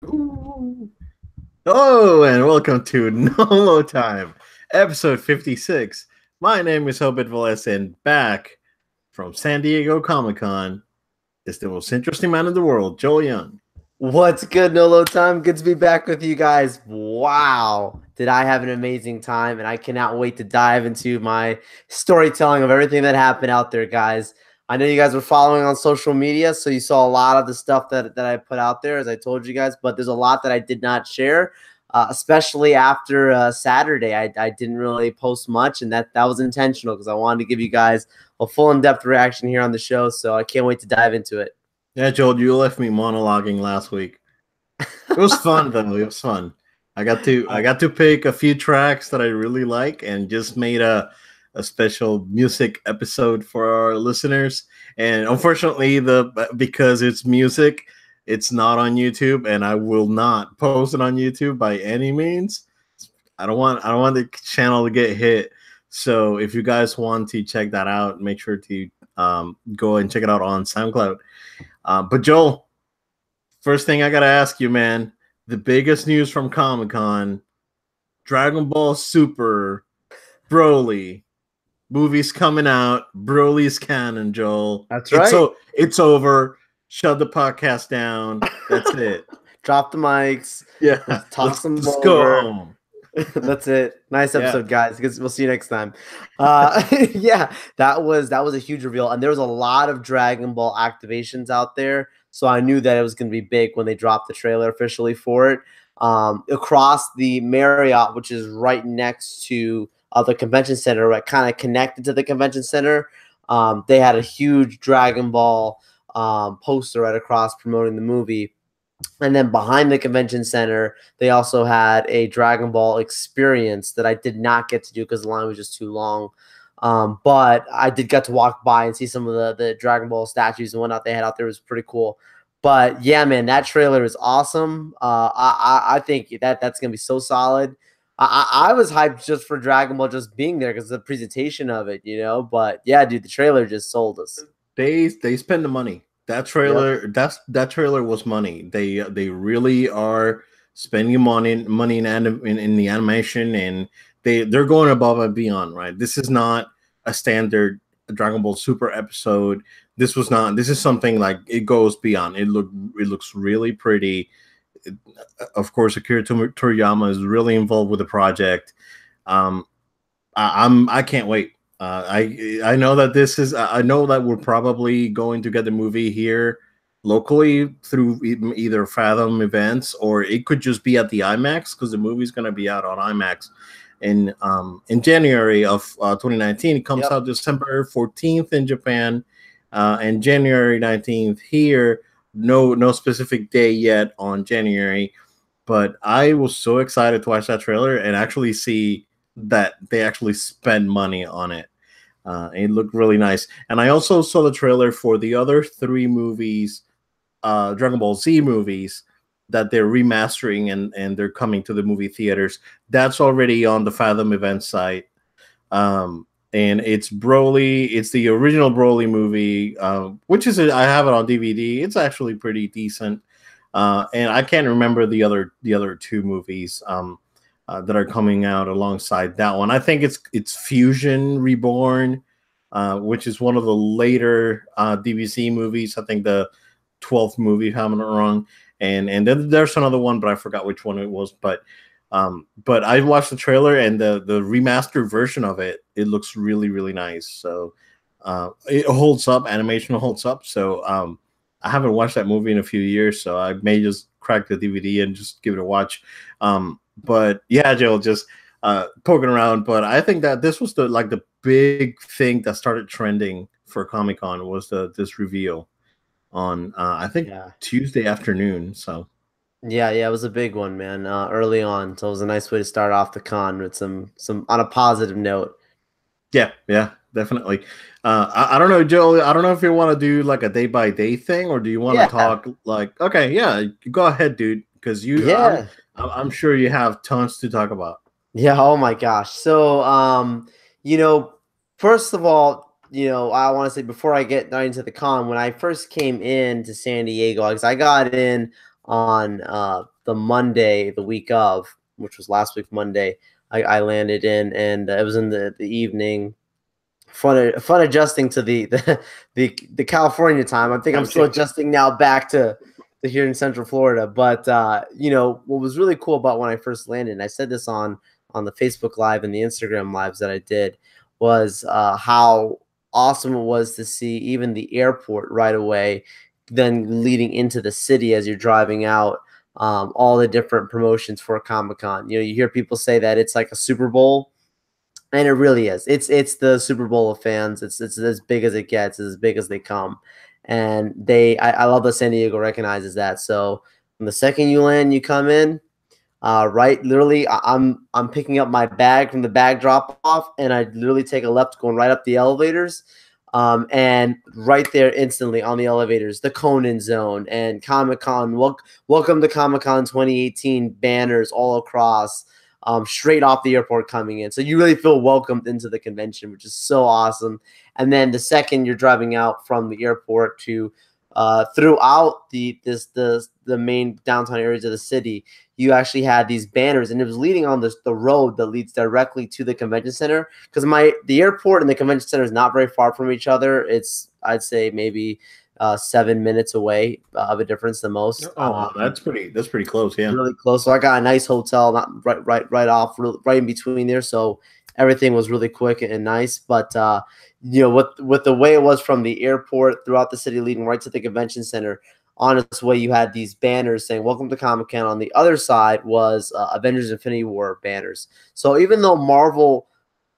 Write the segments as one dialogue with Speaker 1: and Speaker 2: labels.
Speaker 1: Ooh. Hello and welcome to Nolo Time, episode 56. My name is Hobit Velez, and back from San Diego Comic Con is the most interesting man in the world, Joel Young.
Speaker 2: What's good, Nolo time? Good to be back with you guys. Wow. Did I have an amazing time? And I cannot wait to dive into my storytelling of everything that happened out there, guys. I know you guys were following on social media, so you saw a lot of the stuff that I put out there, as I told you guys, but there's a lot that I did not share, especially after Saturday. I didn't really post much, and that was intentional because I wanted to give you guys a full in-depth reaction here on the show, so I can't wait to dive into it.
Speaker 1: Yeah, Joel, you left me monologuing last week. It was fun though. It was fun. I got to pick a few tracks that I really like and just made a special music episode for our listeners. And unfortunately, the because it's music, it's not on YouTube, and I will not post it on YouTube by any means. I don't want the channel to get hit. So if you guys want to check that out, make sure to go and check it out on SoundCloud. But Joel, first thing I gotta ask you, man, the biggest news from Comic Con: Dragon Ball Super Broly movies coming out. Broly's canon, Joel.
Speaker 2: That's
Speaker 1: It's
Speaker 2: right.
Speaker 1: so it's over. Shut the podcast down. That's it.
Speaker 2: Drop the mics.
Speaker 1: Yeah,
Speaker 2: Let's
Speaker 1: let's
Speaker 2: toss them
Speaker 1: just go
Speaker 2: over.
Speaker 1: home.
Speaker 2: That's it. Nice
Speaker 1: Yeah,
Speaker 2: episode, guys. We'll see you next time. Yeah, that was a huge reveal, and there was a lot of Dragon Ball activations out there. So I knew that it was going to be big when they dropped the trailer officially for it. Across the Marriott, which is right next to the convention center, right, kind of connected to the convention center, they had a huge Dragon Ball poster right across promoting the movie. And then behind the convention center, they also had a Dragon Ball experience that I did not get to do because the line was just too long. But I did get to walk by and see some of the Dragon Ball statues and whatnot they had out there. It was pretty cool. But yeah, man, that trailer is awesome. I think that's gonna be so solid. I was hyped just for Dragon Ball just being there because the presentation of it, you know. But yeah, dude, the trailer just sold us.
Speaker 1: they spend the money.
Speaker 2: Yep.
Speaker 1: That trailer was money. They really are spending money in the animation, and they're going above and beyond. Right, this is not a standard Dragon Ball Super episode. This was not. This is something like it goes beyond. It looks really pretty. Of course, Akira Toriyama is really involved with the project. Um, I can't wait. I know that this is I know that we're probably going to get the movie here locally through either Fathom events, or it could just be at the IMAX because the movie's going to be out on IMAX in January of 2019. It comes
Speaker 2: Yep.
Speaker 1: out December 14th in Japan, and January 19th here. No specific day yet on January, but I was so excited to watch that trailer and actually see that they actually spend money on it. It looked really nice. And I also saw the trailer for the other three movies, Dragon Ball Z movies, that they're remastering and they're coming to the movie theaters. That's already on the Fathom event site. And it's Broly. It's the original Broly movie, I have it on DVD. It's actually pretty decent. And I can't remember the other two movies that are coming out alongside that one. I think it's Fusion Reborn, which is one of the later DBZ movies. I think the 12th movie, if I'm not wrong. And then there's another one, but I forgot which one it was. But I watched the trailer and the remastered version of it. It looks really really nice. So it holds up. Animation holds up. So I haven't watched that movie in a few years, so I may just crack the DVD and just give it a watch. But yeah, Joe, just poking around. But I think that this was the big thing that started trending for Comic Con was this reveal on I think
Speaker 2: Yeah.
Speaker 1: Tuesday afternoon. So
Speaker 2: Yeah, it was a big one, man. Early on, so it was a nice way to start off the con with some on a positive note.
Speaker 1: yeah, definitely. I don't know, Joe. I don't know if you want to do like a day by day thing, or do you want to
Speaker 2: Yeah,
Speaker 1: talk like okay, yeah, go ahead, dude, because
Speaker 2: yeah,
Speaker 1: I'm sure you have tons to talk about.
Speaker 2: yeah. Oh my gosh. So, you know, first of all, I want to say before I get into the con, when I first came in to San Diego, because I got in on the Monday, the week of, which was last week Monday. I landed in, and it was in the evening. Fun adjusting to the California time. I think I'm still adjusting now back to here in Central Florida. But what was really cool about when I first landed, and I said this on the Facebook Live and the Instagram Lives that I did, was how awesome it was to see even the airport right away, then leading into the city as you're driving out. All the different promotions for Comic-Con. You hear people say that it's like a Super Bowl. And it really is. It's the Super Bowl of fans. It's as big as it gets, as big as they come. And I love that San Diego recognizes that. So from the second you land, you come in, right? Literally, I'm picking up my bag from the bag drop off, and I literally take a left going right up the elevators. And right there instantly on the elevators, the Conan Zone and Comic-Con. Welcome to Comic-Con 2018 banners all across. Straight off the airport coming in. So you really feel welcomed into the convention, which is so awesome. And then the second you're driving out from the airport to throughout the main downtown areas of the city, you actually had these banners, and it was leading on the road that leads directly to the convention center, because the airport and the convention center is not very far from each other. It's, I'd say, maybe 7 minutes away of a difference the most.
Speaker 1: Oh, that's pretty close. Yeah,
Speaker 2: really close. So I got a nice hotel, not right off, right in between there. So everything was really quick and nice. But with the way it was from the airport throughout the city, leading right to the convention center, on its way you had these banners saying "Welcome to Comic-Con." On the other side was Avengers: Infinity War banners. So even though Marvel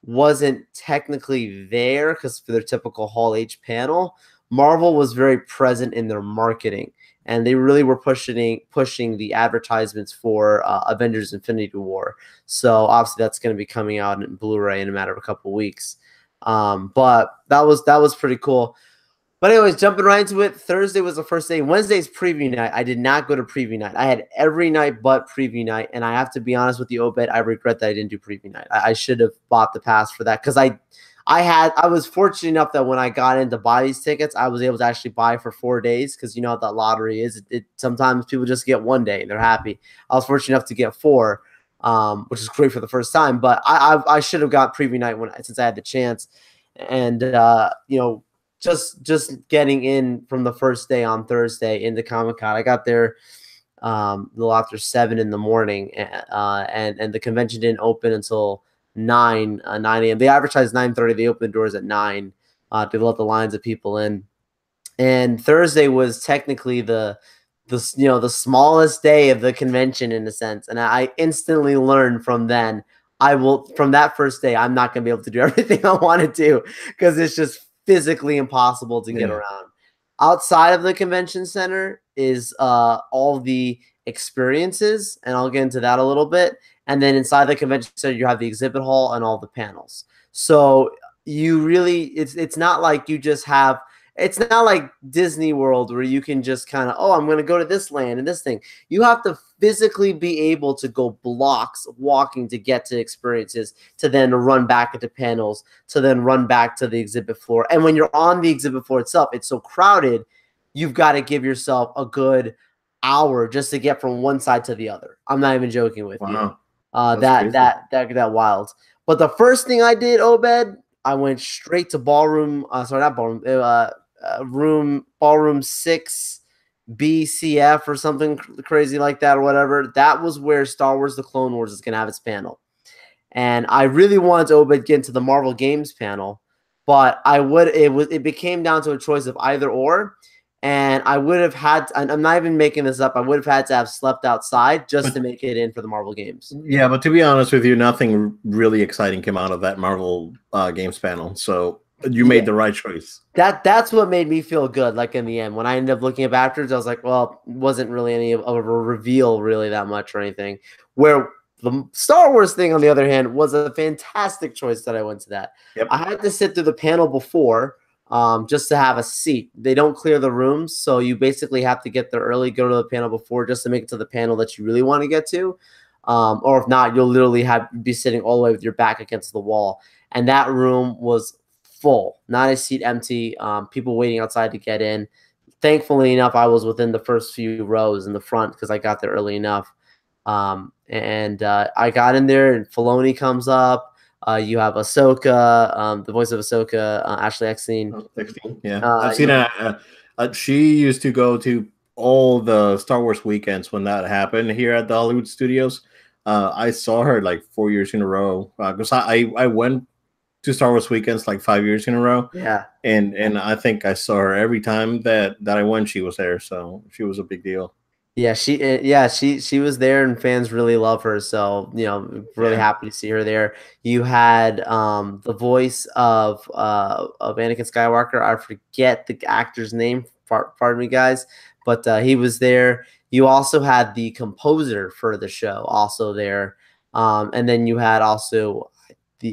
Speaker 2: wasn't technically there because for their typical Hall H panel, Marvel was very present in their marketing, and they really were pushing the advertisements for Avengers: Infinity War. So obviously that's going to be coming out in Blu-ray in a matter of a couple weeks. But that was pretty cool. But anyways, jumping right into it, Thursday was the first day. Wednesday's preview night. I did not go to preview night. I had every night but preview night, and I have to be honest with you, Obed, I regret that I didn't do preview night. I should have bought the pass for that, because I was fortunate enough that when I got in to buy these tickets, I was able to actually buy for 4 days, because you know what that lottery is. Sometimes people just get 1 day and they're happy. I was fortunate enough to get 4, which is great for the first time. But I should have got preview night since I had the chance, and just getting in from the first day on Thursday into Comic-Con. I got there a little after 7 in the morning, and the convention didn't open until 9 a.m. They advertised 9:30. They opened the doors at 9 to let the lines of people in. And Thursday was technically the smallest day of the convention in a sense. And I instantly learned from that first day, I'm not going to be able to do everything I want to do, because it's just physically impossible to get around. Outside of the convention center is all the experiences, and I'll get into that a little bit. And then inside the convention center, you have the exhibit hall and all the panels. So you really, it's not like you just have, it's not like Disney World where you can just kind of, oh, I'm going to go to this land and this thing. You have to physically be able to go blocks walking to get to experiences, to then run back into panels, to then run back to the exhibit floor. And when you're on the exhibit floor itself, it's so crowded, you've got to give yourself a good hour just to get from one side to the other. I'm not even joking with you. That wild. But the first thing I did, Obed, I went straight to ballroom. Sorry, not ballroom. Ballroom 6 BCF or something crazy like that, or whatever. That was where Star Wars: The Clone Wars is gonna have its panel. And I really wanted to, Obed, get into the Marvel Games panel, but it became down to a choice of either or. And I would have had to, I'm not even making this up, I would have had to have slept outside just to make it in for the Marvel Games.
Speaker 1: Yeah, but to be honest with you, nothing really exciting came out of that Marvel Games panel. So you made the right choice.
Speaker 2: That's what made me feel good. Like in the end, when I ended up looking up afterwards, I was like, well, it wasn't really any of a reveal really that much or anything. Where the Star Wars thing, on the other hand, was a fantastic choice that I went to that. Yep. I had to sit through the panel before just to have a seat. They don't clear the rooms, so you basically have to get there early, go to the panel before just to make it to the panel that you really want to get to. Or if not, you'll literally be sitting all the way with your back against the wall. And that room was full, not a seat empty, people waiting outside to get in. thankfully enough, I was within the first few rows in the front because I got there early enough. I got in there, and Filoni comes up. You have Ahsoka, the voice of Ahsoka, Ashley Eckstein.
Speaker 1: 16, yeah. I've seen it. She used to go to all the Star Wars weekends when that happened here at the Hollywood Studios. I saw her like 4 years in a row because I went to Star Wars weekends like 5 years in a row.
Speaker 2: Yeah,
Speaker 1: and I think I saw her every time that I went. She was there, so she was a big deal.
Speaker 2: yeah, she was there, and fans really love her. So really happy to see her there. You had the voice of Anakin Skywalker. I forget the actor's name. Pardon me, guys, but he was there. You also had the composer for the show also there, and then you had also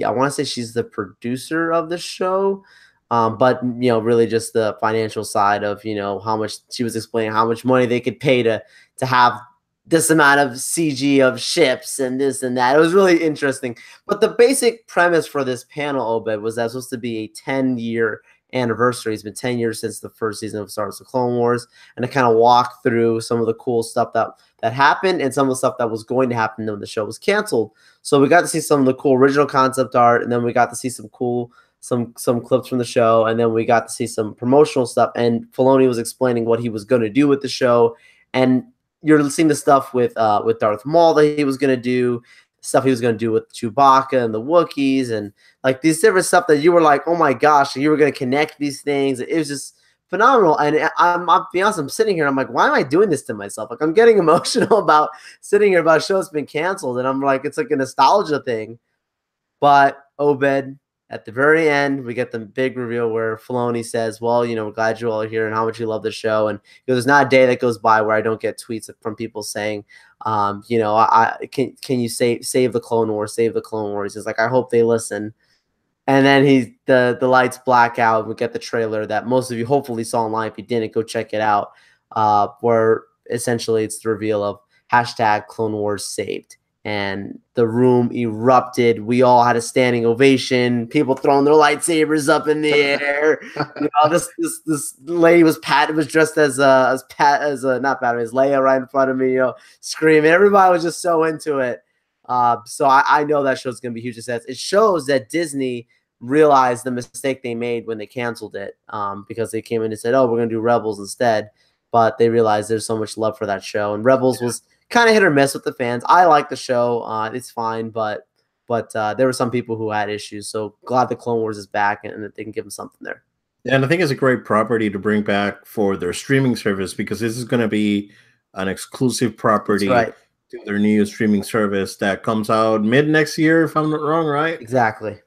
Speaker 2: I want to say she's the producer of the show. But really just the financial side of how much she was explaining how much money they could pay to have this amount of CG of ships and this and that. It was really interesting. But the basic premise for this panel, Obed, was that it was supposed to be a 10-year anniversary. It's been 10 years since the first season of Star Wars: The Clone Wars, and to kind of walk through some of the cool stuff that happened and some of the stuff that was going to happen when the show was canceled. So we got to see some of the cool original concept art, and then we got to see some cool some clips from the show, and then we got to see some promotional stuff. And Filoni was explaining what he was going to do with the show, and you're seeing the stuff with Darth Maul that he was going to do, stuff he was going to do with Chewbacca and the Wookiees, and like these different stuff that you were like, oh my gosh, you were going to connect these things. It was just phenomenal. And I'll be honest, I'm sitting here, I'm like, why am I doing this to myself? Like, I'm getting emotional about sitting here about a show that's been canceled, and I'm like, it's like a nostalgia thing. But Obed, at the very end, we get the big reveal where Filoni says, well, we're glad you all are here and how much you love the show. And there's not a day that goes by where I don't get tweets from people saying, can you save the Clone Wars, save the Clone Wars. He's like, I hope they listen. And then the lights black out, and we get the trailer that most of you hopefully saw online. If you didn't, go check it out, where essentially it's the reveal of hashtag Clone Wars saved. And the room erupted. We all had a standing ovation. People throwing their lightsabers up in the air. This lady was dressed as not Padme, as Leia right in front of me. Screaming. Everybody was just so into it. So I know that show's gonna be huge success. It shows that Disney realized the mistake they made when they canceled it. Because they came in and said, "Oh, we're gonna do Rebels instead," but they realized there's so much love for that show, and Rebels was kind of hit or miss with the fans. I like the show; it's fine, but there were some people who had issues. So glad the Clone Wars is back and that they can give them something there.
Speaker 1: And I think it's a great property to bring back for their streaming service, because this is going to be an exclusive property to their new streaming service that comes out mid next year, if I'm not wrong, right?
Speaker 2: Exactly.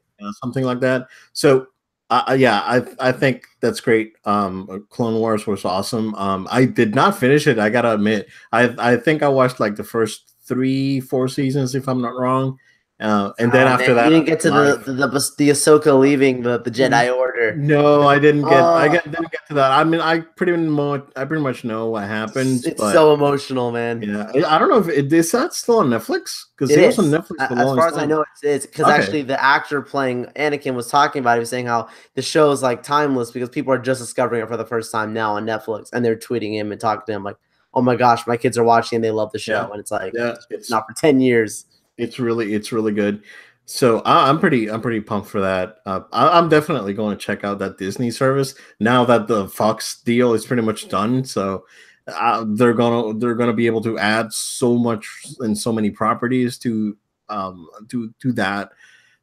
Speaker 1: Something like that. So I think that's great. Clone Wars was awesome. I did not finish it. I gotta admit, I think I watched like the first 3-4 seasons, if I'm not wrong. And then after that,
Speaker 2: you didn't get to the Ahsoka leaving the Jedi Order.
Speaker 1: No, I didn't get. Didn't get to that. I mean, I pretty much know what happened.
Speaker 2: It's so emotional, man.
Speaker 1: Yeah, I don't know if is that still on Netflix, because it was on Netflix.
Speaker 2: As far as I know, it's because actually the actor playing Anakin was talking about it. He was saying how the show is like timeless because people are just discovering it for the first time now on Netflix, and they're tweeting him and talking to him like, "Oh my gosh, my kids are watching and they love the show," and it's like, it's not for 10 years.
Speaker 1: It's really good. So I'm pretty pumped for that. I'm definitely going to check out that Disney service now that the Fox deal is pretty much done. So they're gonna be able to add so much and so many properties to that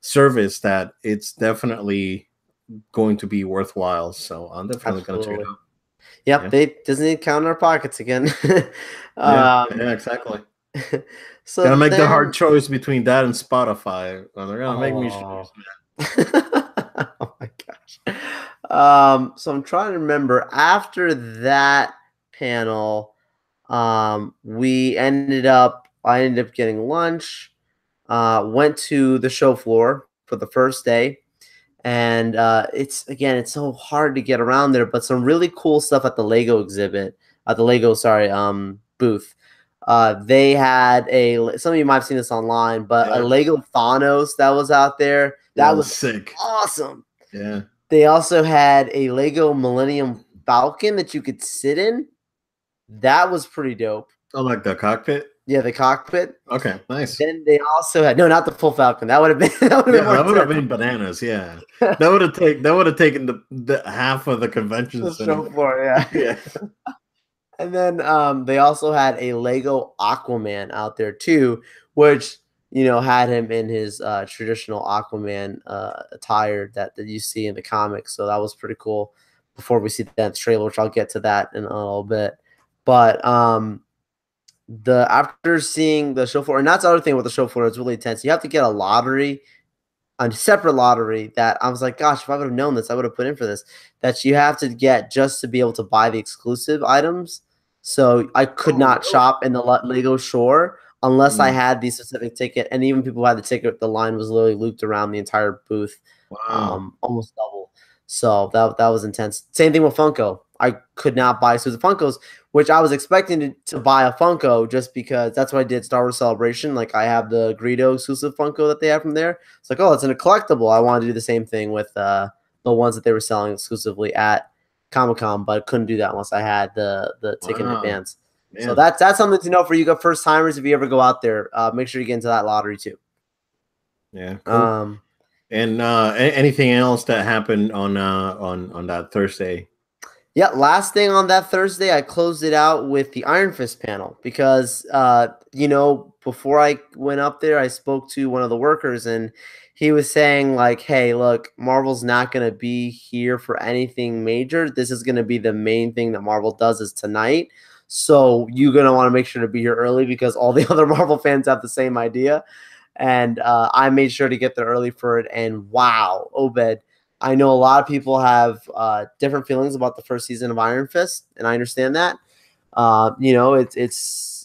Speaker 1: service that it's definitely going to be worthwhile. So I'm definitely going to check it out.
Speaker 2: Yep, Disney counting our pockets again.
Speaker 1: Yeah, exactly.
Speaker 2: So
Speaker 1: gotta make the hard choice between that and Spotify. They're gonna make me choose,
Speaker 2: man. Oh my gosh. So I'm trying to remember. After that panel, I ended up getting lunch. Went to the show floor for the first day, and it's so hard to get around there. But some really cool stuff at the Lego exhibit, booth. They had some of you might have seen this online, but a Lego Thanos that was out there. That was
Speaker 1: sick.
Speaker 2: Awesome.
Speaker 1: Yeah.
Speaker 2: They also had a Lego Millennium Falcon that you could sit in. That was pretty dope.
Speaker 1: Oh, like the cockpit?
Speaker 2: Yeah, the cockpit.
Speaker 1: Okay, nice.
Speaker 2: Then they also had not the full Falcon. That would have been
Speaker 1: That would have been bananas. Yeah, that would have taken the half of the convention center.
Speaker 2: Show floor. Yeah,
Speaker 1: yeah.
Speaker 2: And then they also had a Lego Aquaman out there too, which had him in his traditional Aquaman attire that you see in the comics. So that was pretty cool. Before we see that trailer, which I'll get to that in a little bit, but after seeing the show floor, and that's the other thing with the show floor, it's really intense. You have to get a separate lottery that I was like, gosh, if I would have known this, I would have put in for this. That you have to get just to be able to buy the exclusive items. So I could not shop in the Lego Shore unless I had the specific ticket. And even people who had the ticket, the line was literally looped around the entire booth.
Speaker 1: Wow.
Speaker 2: Almost double. So that was intense. Same thing with Funko. I could not buy exclusive Funkos, which I was expecting to buy a Funko just because that's what I did Star Wars Celebration. Like I have the Greedo exclusive Funko that they have from there. It's like, oh, it's in a collectible. I wanted to do the same thing with the ones that they were selling exclusively at Comic-Con, but I couldn't do that unless I had the ticket in advance. Man. So that's something to know for you first timers. If you ever go out there, make sure you get into that lottery too.
Speaker 1: Yeah. Cool. And anything else that happened on that Thursday?
Speaker 2: Yeah, last thing on that Thursday, I closed it out with the Iron Fist panel because, before I went up there, I spoke to one of the workers and he was saying like, hey, look, Marvel's not going to be here for anything major. This is going to be the main thing that Marvel does is tonight. So you're going to want to make sure to be here early because all the other Marvel fans have the same idea. And I made sure to get there early for it. And wow, Obed, I know a lot of people have different feelings about the first season of Iron Fist, and I understand that.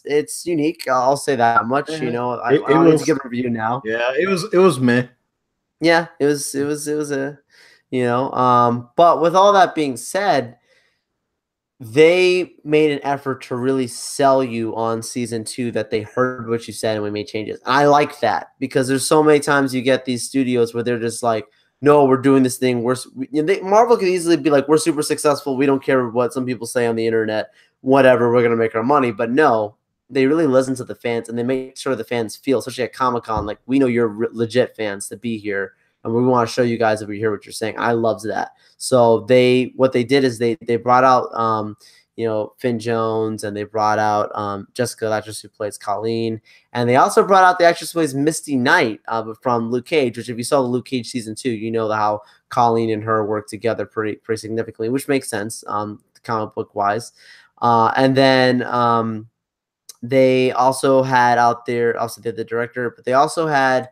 Speaker 2: It's unique. I'll say that much. I don't need to give a review now.
Speaker 1: Yeah, it was meh.
Speaker 2: Yeah, it was but with all that being said, they made an effort to really sell you on season 2 that they heard what you said and we made changes. And I like that because there's so many times you get these studios where they're just like, no, we're doing this thing. Marvel could easily be like, we're super successful. We don't care what some people say on the internet. Whatever, we're going to make our money. But no, they really listen to the fans and they make sure the fans feel, especially at Comic-Con, like we know you're legit fans to be here. And we want to show you guys if we hear what you're saying. I loved that. So what they did is they brought out Finn Jones and they brought out Jessica, the actress who plays Colleen, and they also brought out the actress who plays Misty Knight from Luke Cage. Which, if you saw the Luke Cage season 2, you know how Colleen and her work together pretty significantly, which makes sense comic book wise. And then they also had out there, also did the director, but they also had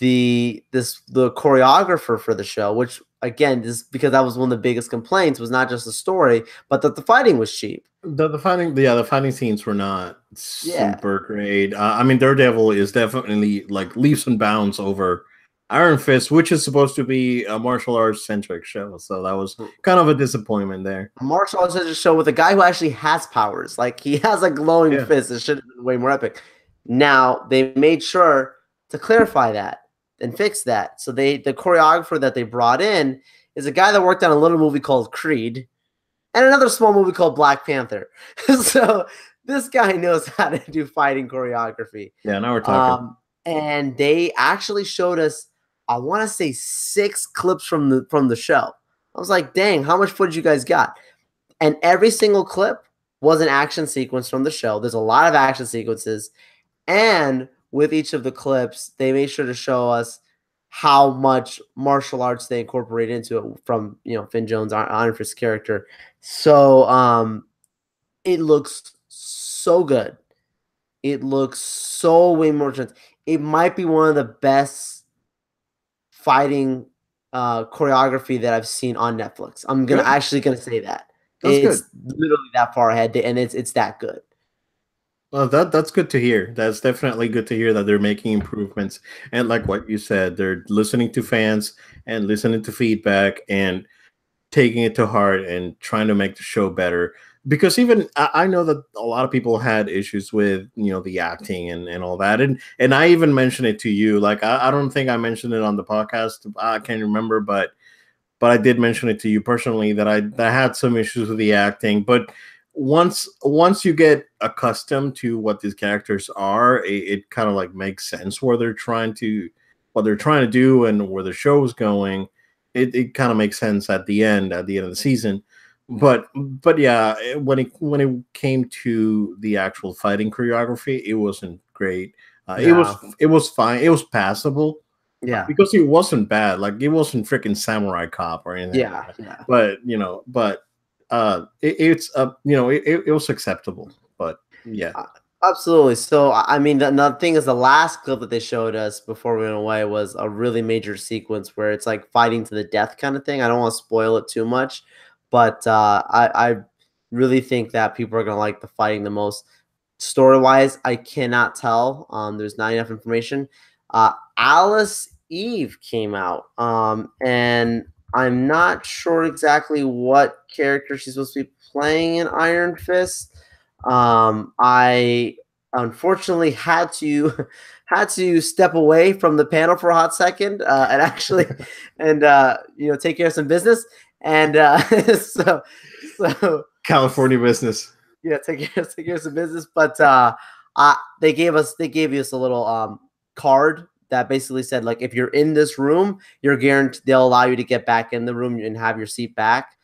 Speaker 2: the choreographer for the show, which again, this because that was one of the biggest complaints, was not just the story, but that the fighting was cheap.
Speaker 1: The fighting scenes were not super great. I mean, Daredevil is definitely like leaps and bounds over Iron Fist, which is supposed to be a martial arts centric show. So that was kind of a disappointment there.
Speaker 2: A martial arts centric show with a guy who actually has powers, like he has a glowing fist. It should have been way more epic. Now they made sure to clarify that and fix that. So the choreographer that they brought in is a guy that worked on a little movie called Creed and another small movie called Black Panther. So this guy knows how to do fighting choreography.
Speaker 1: Yeah, now we're talking.
Speaker 2: And they actually showed us, I want to say 6 clips from the show. I was like, dang, how much footage you guys got? And every single clip was an action sequence from the show. There's a lot of action sequences. And with each of the clips, they made sure to show us how much martial arts they incorporate into it from, Finn Jones, Iron Fist character. So it looks so good. It looks so way more intense. It might be one of the best fighting choreography that I've seen on Netflix. I'm actually gonna say that. It's literally that far ahead, and it's that good.
Speaker 1: Well, that's good to hear. That's definitely good to hear that they're making improvements. And like what you said, they're listening to fans and listening to feedback and taking it to heart and trying to make the show better. Because even I know that a lot of people had issues with, the acting and all that. And I even mentioned it to you. Like, I don't think I mentioned it on the podcast. I can't remember, but but I did mention it to you personally that I had some issues with the acting. But once you get accustomed to what these characters are, it kind of like makes sense where they're trying to what they're trying to do and where the show's going. It kind of makes sense at the end of the season. But yeah, when it came to the actual fighting choreography, it wasn't great.
Speaker 2: No.
Speaker 1: It was fine. It was passable
Speaker 2: Yeah.
Speaker 1: because it wasn't bad. Like it wasn't freaking Samurai Cop or anything like
Speaker 2: Yeah.
Speaker 1: that.
Speaker 2: Yeah.
Speaker 1: But it's it was acceptable. But yeah,
Speaker 2: Uh, Absolutely. So, I mean, the thing is, the last clip that they showed us before we went away was a really major sequence where it's like fighting to the death kind of thing. I don't want to spoil it too much, but I really think that people are going to like the fighting the most. Story wise, I cannot tell. There's not enough information. Alice Eve came out, and I'm not sure exactly what character she's supposed to be playing in Iron Fist. I unfortunately had to had to step away from the panel for a hot second and actually and take care of some business and so
Speaker 1: California business.
Speaker 2: yeah, take care of some business. But they gave us a little card that basically said like if you're in this room, you're guaranteed they'll allow you to get back in the room and have your seat back,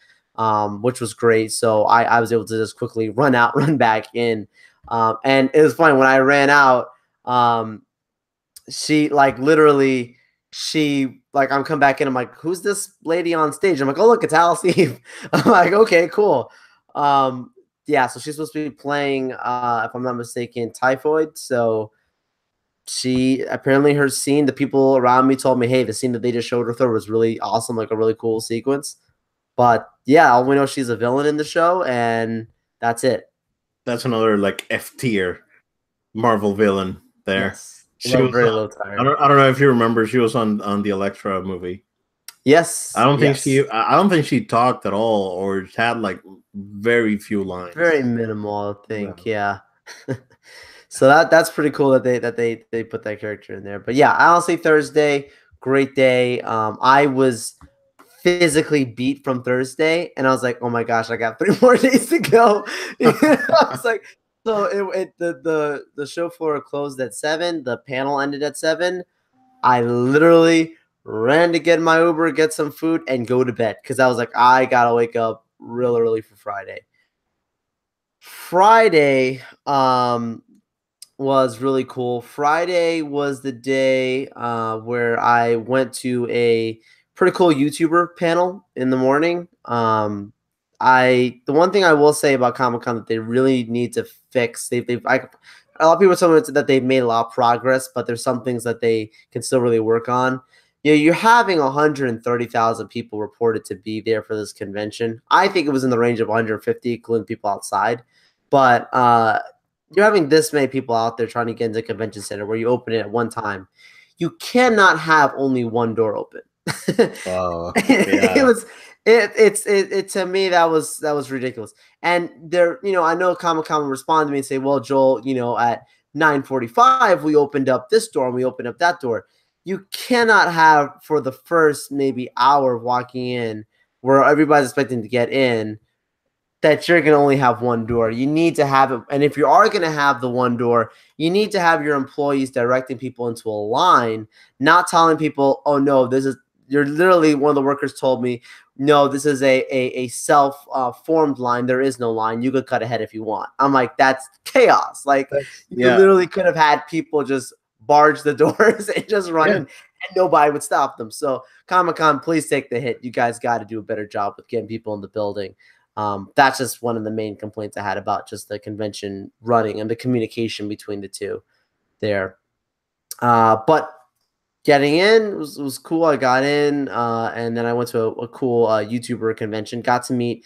Speaker 2: which was great. So I was able to just quickly run out, run back in, and it was funny when I ran out. She like literally. She like I'm come back in. I'm like, who's this lady on stage? I'm like, oh look, it's Alice Eve. I'm like, okay, cool. Yeah, so she's supposed to be playing, if I'm not mistaken, Typhoid. So she apparently her scene, the people around me told me, hey, the scene that they just showed with her was really awesome, like a really cool sequence. But yeah, all we know she's a villain in the show, and that's it.
Speaker 1: That's another like F tier Marvel villain there.
Speaker 2: Yes,
Speaker 1: She
Speaker 2: low,
Speaker 1: was
Speaker 2: very low tier.
Speaker 1: I don't know if you remember, she was on the Elektra movie.
Speaker 2: Yes, yes,
Speaker 1: I don't think she talked at all or had like very few lines.
Speaker 2: very minimal, I
Speaker 1: Yeah.
Speaker 2: think. Yeah. So that's pretty cool that they put that character in there. But yeah, honestly, Thursday, great day. I was physically beat from Thursday, and I was like, oh my gosh, I got 3 more days to go. I was like, so the show floor closed at 7. The panel ended at 7. I literally ran to get my Uber, get some food, and go to bed because I was like, I gotta wake up real early for Friday. Friday, was really cool. Friday was the day where I went to a pretty cool YouTuber panel in the morning. The one thing I will say about Comic Con that they really need to fix, a lot of people tell me that they've made a lot of progress, but there's some things that they can still really work on. You're having 130,000 people reported to be there for this convention. I think it was in the range of 150, including people outside. But you're having this many people out there trying to get into the convention center where you open it at one time. You cannot have only one door open.
Speaker 1: Oh,
Speaker 2: It
Speaker 1: yeah.
Speaker 2: was it to me that was ridiculous. And there, I know Comic-Con will respond to me and say, well, Joel, at 9:45 we opened up this door and we opened up that door. You cannot have for the first maybe hour of walking in where everybody's expecting to get in that you're going to only have one door. You need to have it. And if you are going to have the one door, you need to have your employees directing people into a line, not telling people, oh, no, you're literally, one of the workers told me, no, this is a self-formed line. There is no line. You could cut ahead if you want. I'm like, that's chaos. Like, you
Speaker 1: Yeah.
Speaker 2: literally could have had people just barge the doors and just run in,
Speaker 1: Yeah.
Speaker 2: and nobody would stop them. So Comic-Con, please take the hit. You guys got to do a better job with getting people in the building. That's just one of the main complaints I had about just the convention running and the communication between the two there. But getting in was cool. I got in, and then I went to a cool YouTuber convention. Got to meet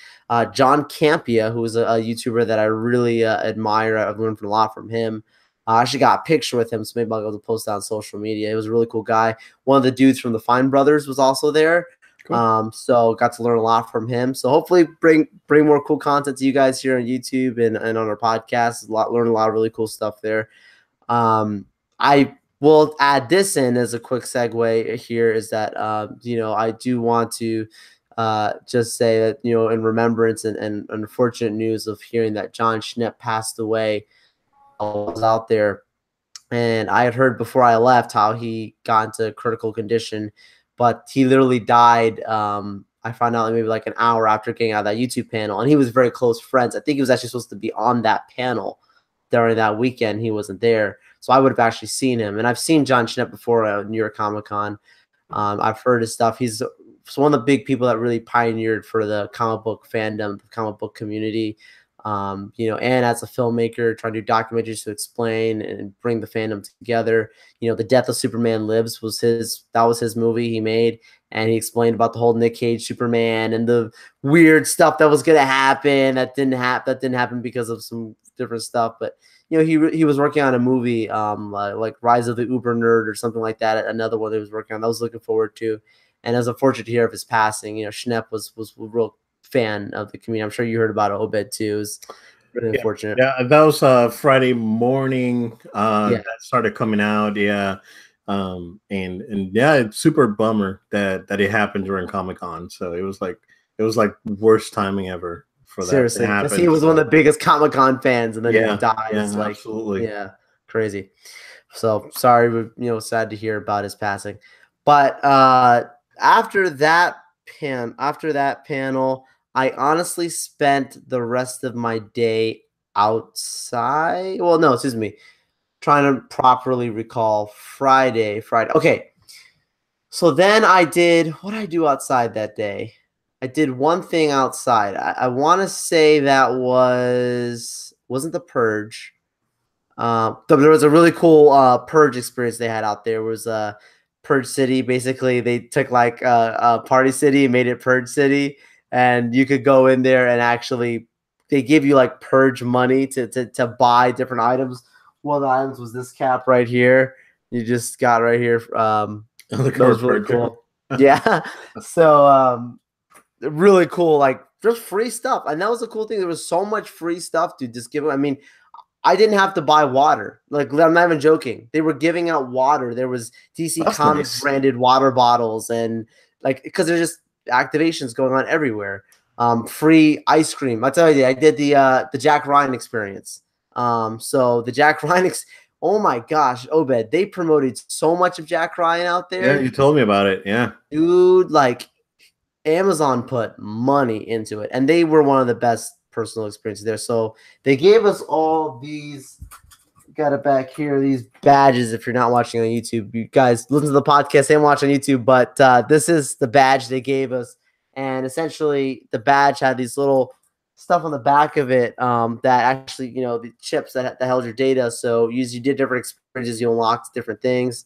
Speaker 2: John Campia, who is a YouTuber that I really admire. I've learned a lot from him. I actually got a picture with him, so maybe I'll go to post that on social media. He was a really cool guy. One of the dudes from the Fine Brothers was also there.
Speaker 1: Cool.
Speaker 2: So got to learn a lot from him. So hopefully bring more cool content to you guys here on YouTube and on our podcast. Learn a lot of really cool stuff there. I will add this in as a quick segue here is that, I do want to just say that, in remembrance and unfortunate news of hearing that John Schnepp passed away. I was out there, and I had heard before I left how he got into critical condition, but he literally died. I found out maybe like an hour after getting out of that YouTube panel, and he was very close friends. I think he was actually supposed to be on that panel during that weekend. He wasn't there, so I would have actually seen him. And I've seen John Schnepp before at New York Comic Con. I've heard his stuff. He's one of the big people that really pioneered for the comic book fandom, the comic book community. And as a filmmaker, trying to do documentaries to explain and bring the fandom together. The Death of Superman Lives was his movie he made, and he explained about the whole Nick Cage Superman and the weird stuff that was going to happen that didn't happen because of some different stuff. But he was working on a movie like Rise of the Uber Nerd or something like that. Another one that he was working on that I was looking forward to, and I was unfortunate to hear of his passing. Schnepp was a real fan of the community. I'm sure you heard about it, Obed, too. It was really unfortunate.
Speaker 1: Yeah, that was Friday morning that started coming out. Yeah. And yeah, it's super bummer that it happened during Comic-Con. So it was like worst timing ever for that.
Speaker 2: Seriously, because he was one of the biggest Comic-Con fans, and then he dies.
Speaker 1: Yeah, absolutely.
Speaker 2: Yeah, crazy. So sorry, sad to hear about his passing. But after that panel, I honestly spent the rest of my day outside. Well, no, excuse me. Trying to properly recall Friday. Okay. So then what did I do outside that day? I did one thing outside. I want to say that wasn't the Purge. There was a really cool Purge experience they had out there. It was Purge City. Basically, they took like a Party City and made it Purge City. And you could go in there and actually they give you like Purge money to buy different items. One of the items was this cap right here. You just got right here. That was really cool. Yeah. So really cool, like just free stuff. And that was the cool thing. There was so much free stuff to just give. I mean, I didn't have to buy water. Like, I'm not even joking. They were giving out water. There was DC Comics branded water bottles, and like, because there's just activations going on everywhere. Free ice cream. I'll tell you, I did the Jack Ryan experience. So the Jack Ryan, oh my gosh, Obed, they promoted so much of Jack Ryan out there.
Speaker 1: Yeah, you told me about it. Yeah,
Speaker 2: dude, like Amazon put money into it, and they were one of the best personal experiences there. So they gave us all these. Got it back here. These badges. If you're not watching on YouTube, you guys listen to the podcast and watch on YouTube. But this is the badge they gave us, and essentially the badge had these little stuff on the back of it that actually, the chips that held your data. So you did different experiences, you unlocked different things.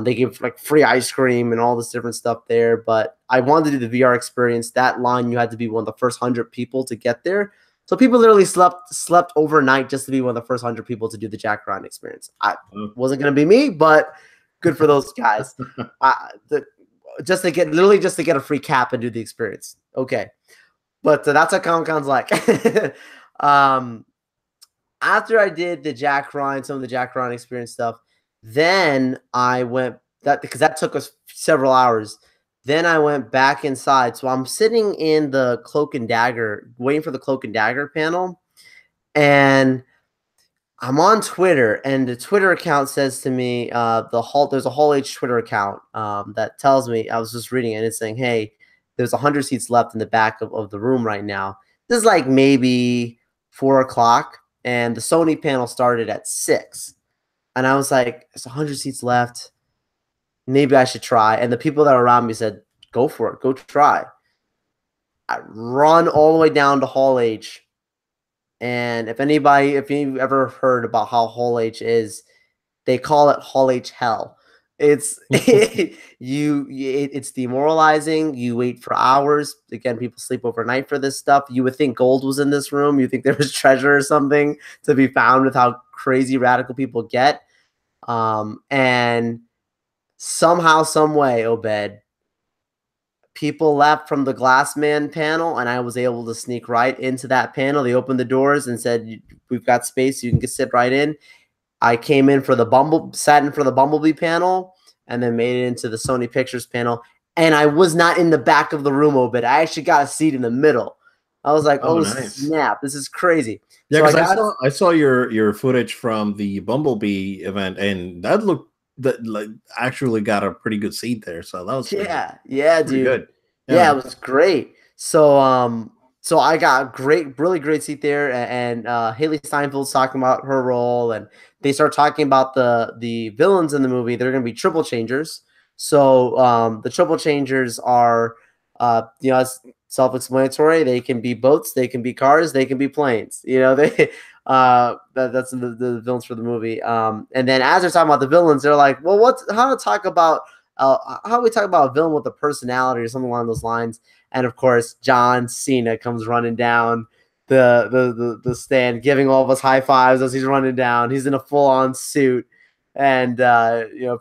Speaker 2: They gave like free ice cream and all this different stuff there. But I wanted to do the VR experience. That line, you had to be one of the first 100 people to get there. So people literally slept overnight just to be one of the first 100 people to do the Jack Ryan experience. I wasn't going to be me, but good for those guys. Just to get a free cap and do the experience. Okay. But that's what Comic-Con's like. After I did some of the Jack Ryan experience stuff, then I went because that took us several hours. Then I went back inside. So I'm sitting in the Cloak and Dagger, waiting for the Cloak and Dagger panel. And I'm on Twitter, and the Twitter account says to me, there's a Hall H Twitter account that tells me, I was just reading it, and it's saying, hey, there's 100 seats left in the back of the room right now. This is like maybe 4 o'clock, and the Sony panel started at 6. And I was like, there's 100 seats left. Maybe I should try. And the people that were around me said, go for it. Go try. I run all the way down to Hall H. And if you've ever heard about how Hall H is, they call it Hall H hell. It's it's demoralizing. You wait for hours. Again, people sleep overnight for this stuff. You would think gold was in this room. You think there was treasure or something to be found with how crazy radical people get. And somehow, some way, Obed, people left from the Glass Man panel, and I was able to sneak right into that panel. They opened the doors and said, "We've got space. You can sit right in." I came in for sat in for the Bumblebee panel, and then made it into the Sony Pictures panel. and I was not in the back of the room, Obed. I actually got a seat in the middle. I was like,
Speaker 1: Oh,
Speaker 2: oh
Speaker 1: nice.
Speaker 2: snap, this is crazy.
Speaker 1: Yeah,
Speaker 2: So I
Speaker 1: because
Speaker 2: got
Speaker 1: I saw your footage from the Bumblebee event, and that looked that like actually got a pretty good seat there. So that was
Speaker 2: yeah,
Speaker 1: pretty
Speaker 2: dude.
Speaker 1: good. Yeah,
Speaker 2: Yeah, it
Speaker 1: man.
Speaker 2: was great. So I got really great seat there, and Haley Steinfeld's talking about her role, and they start talking about the villains in the movie. They're going to be triple changers. So the triple changers are, it's self-explanatory. They can be boats, they can be cars, they can be planes. They that's the villains for the movie. And then as they're talking about the villains, they're like, well, how to talk about how do we talk about a villain with a personality or something along those lines? And of course, John Cena comes running down the stand, giving all of us high fives as he's running down. He's in a full on suit and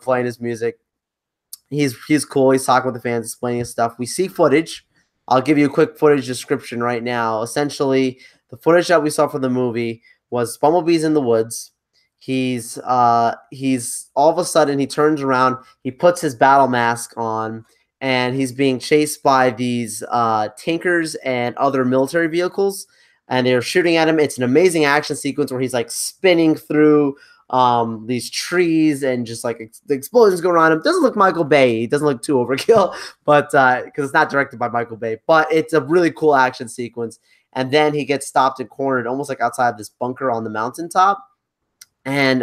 Speaker 2: playing his music. He's cool. He's talking with the fans, explaining his stuff. We see footage. I'll give you a quick footage description right now. Essentially, the footage that we saw for the movie was Bumblebee's in the woods. He's all of a sudden he turns around, he puts his battle mask on, and he's being chased by these tankers and other military vehicles, and they're shooting at him. It's an amazing action sequence where he's like spinning through these trees and just like the explosions go around him. Doesn't look Michael Bay. He doesn't look too overkill, but because it's not directed by Michael Bay, but it's a really cool action sequence. And then he gets stopped and cornered almost like outside this bunker on the mountaintop. And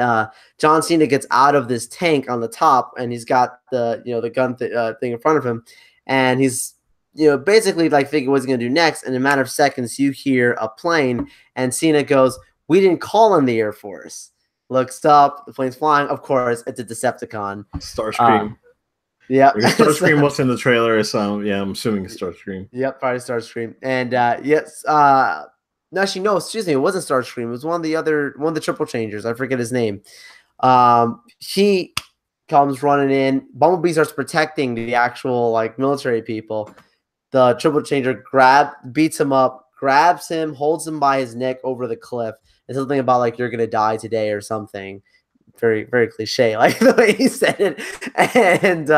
Speaker 2: John Cena gets out of this tank on the top, and he's got the gun thing in front of him, and he's basically like thinking what's he gonna do next. And in a matter of seconds, you hear a plane, and Cena goes, "We didn't call in the Air Force." Looks up, the plane's flying. Of course, it's a Decepticon.
Speaker 1: Starscream.
Speaker 2: Yeah,
Speaker 1: Starscream was in the trailer, so yeah, I'm assuming it's Starscream.
Speaker 2: Yep, probably Starscream. And yes, no, actually, no, excuse me, it wasn't Starscream. It was one of the triple changers. I forget his name. He comes running in. Bumblebee starts protecting the actual like military people. The triple changer beats him up, grabs him, holds him by his neck over the cliff. It's something about like you're gonna die today or something. Very, very cliche, like the way he said it. And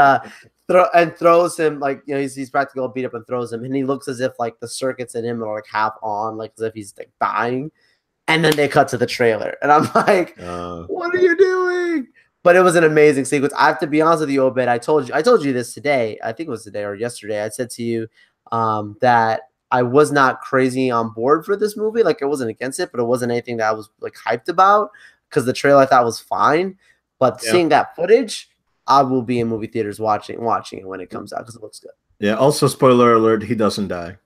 Speaker 2: throws him like he's practically beat up and throws him, and he looks as if like the circuits in him are like half on, like as if he's like dying. And then they cut to the trailer, and I'm like, "What are you doing?" But it was an amazing sequence. I have to be honest with you, Obed. I told you this today. I think it was today or yesterday. I said to you that I was not crazy on board for this movie. Like I wasn't against it, but it wasn't anything that I was like hyped about because the trailer I thought was fine. But seeing that footage, I will be in movie theaters watching it when it comes out because it looks good.
Speaker 1: Yeah. Also, spoiler alert: he doesn't die.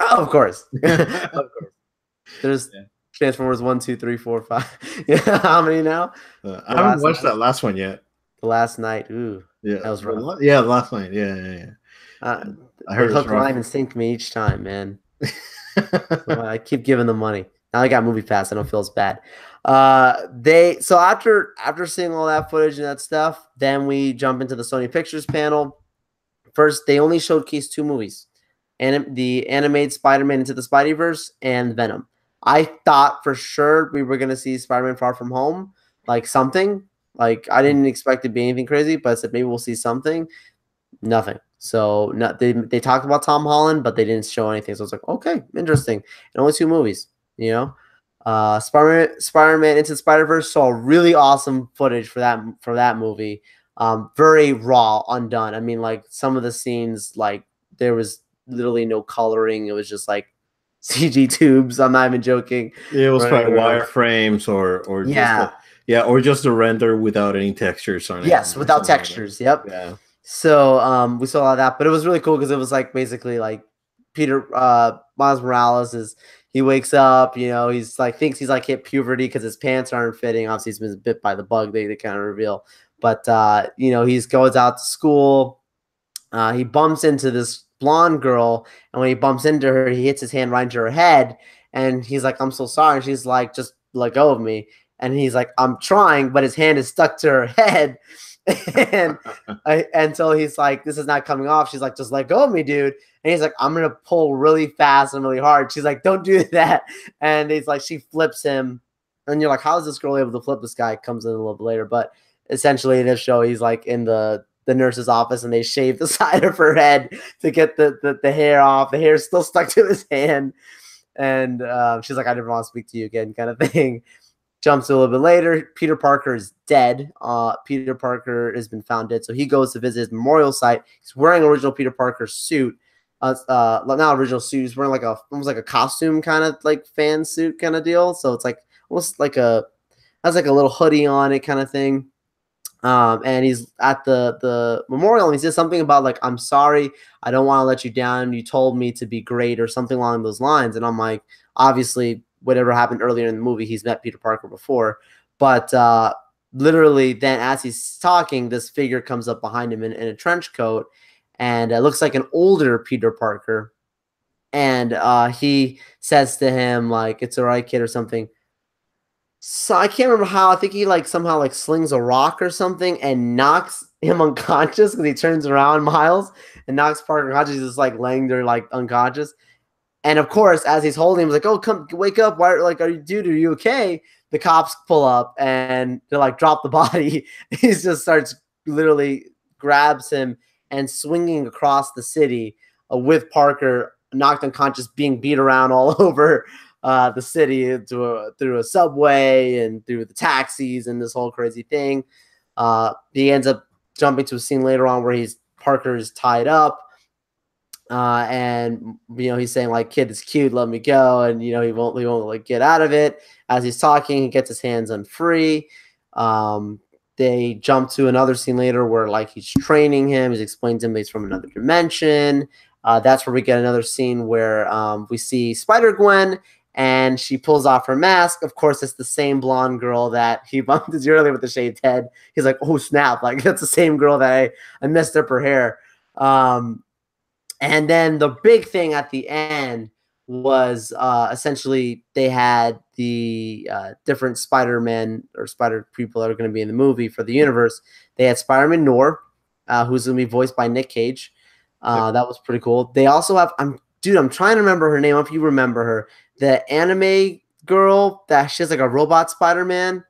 Speaker 2: Oh, of course. Of course. There's Transformers 1, 2, 3, 4, 5. Yeah, how many now?
Speaker 1: I haven't watched that last one yet.
Speaker 2: The Last Night. Ooh,
Speaker 1: yeah,
Speaker 2: that was rough.
Speaker 1: Yeah, last night. Yeah.
Speaker 2: I heard hook, line, and sink me each time, man. So I keep giving them money. Now I got Movie Pass. I don't feel as bad. So after seeing all that footage and that stuff, then we jump into the Sony Pictures panel. First, they only showcased 2 movies, and the animated Spider-Man Into the Spideyverse and Venom. I thought for sure we were gonna see Spider-Man Far From Home, like something. Like I didn't expect it to be anything crazy, but I said maybe we'll see something. Nothing. So they talked about Tom Holland, but they didn't show anything. So I was like, okay, interesting. And only 2 movies, Spider-Man Into the Spider-Verse saw really awesome footage for that movie. Very raw, undone. I mean, like some of the scenes, like there was literally no coloring. It was just like CG tubes. I'm not even joking.
Speaker 1: It was probably wireframes or just the render without any textures on it.
Speaker 2: Yes, without textures. Yep.
Speaker 1: Yeah.
Speaker 2: So we saw all that, but it was really cool because it was like basically like Miles Morales he wakes up, he's like thinks he's like hit puberty because his pants aren't fitting. Obviously, he's been bit by the bug. They kind of reveal, but he goes out to school. He bumps into this blonde girl, and when he bumps into her, he hits his hand right into her head, and he's like, "I'm so sorry." And she's like, "Just let go of me." And he's like, "I'm trying," but his hand is stuck to her head. And so he's like, "This is not coming off." She's like, "Just let go of me, dude." And he's like, "I'm gonna pull really fast and really hard." She's like, "Don't do that." And he's like, she flips him, and you're like, "How is this girl able to flip this guy?" Comes in a little bit later, but essentially in this show, he's like in the the nurse's office and they shave the side of her head to get the hair off. The hair's still stuck to his hand. And she's like, I never want to speak to you again, kind of thing. Jumps a little bit later. Peter Parker is dead. Peter Parker has been found dead. So he goes to visit his memorial site. He's wearing original Peter Parker suit. Not original suit. He's wearing like almost like a costume kind of like fan suit kind of deal. So it's like almost like has like a little hoodie on it kind of thing. And he's at the memorial and he says something about like, I'm sorry, I don't want to let you down. You told me to be great or something along those lines. And I'm like, obviously whatever happened earlier in the movie, he's met Peter Parker before, but literally then as he's talking, this figure comes up behind him in a trench coat and it looks like an older Peter Parker. And he says to him like, it's all right, kid, or something. So I can't remember how. I think he like somehow like slings a rock or something and knocks him unconscious because he turns around, Miles, and knocks Parker unconscious. He's just like laying there like unconscious. And of course, as he's holding him, he's like, "Oh, come wake up! Why? Like, are you okay?" The cops pull up and they're like, "Drop the body." He just starts literally grabs him and swinging across the city with Parker knocked unconscious, being beat around all over the city through a subway and through the taxis and this whole crazy thing. He ends up jumping to a scene later on where Parker is tied up. And he's saying like, kid, it's cute, let me go. And he won't like get out of it. As he's talking, he gets his hands unfree. They jump to another scene later where like he's training him. He's explaining to him he's from another dimension. That's where we get another scene where we see Spider-Gwen and she pulls off her mask. Of course, it's the same blonde girl that he bumped into earlier with the shaved head. He's like, oh snap, like that's the same girl that I messed up her hair. And then the big thing at the end was essentially they had the different Spider-Man or Spider people that are going to be in the movie for the universe. They had Spider-Man Noir, who's going to be voiced by Nick Cage. That was pretty cool. They also have, I'm trying to remember her name. I don't know if you remember her. The anime girl that she has like a robot Spider-Man.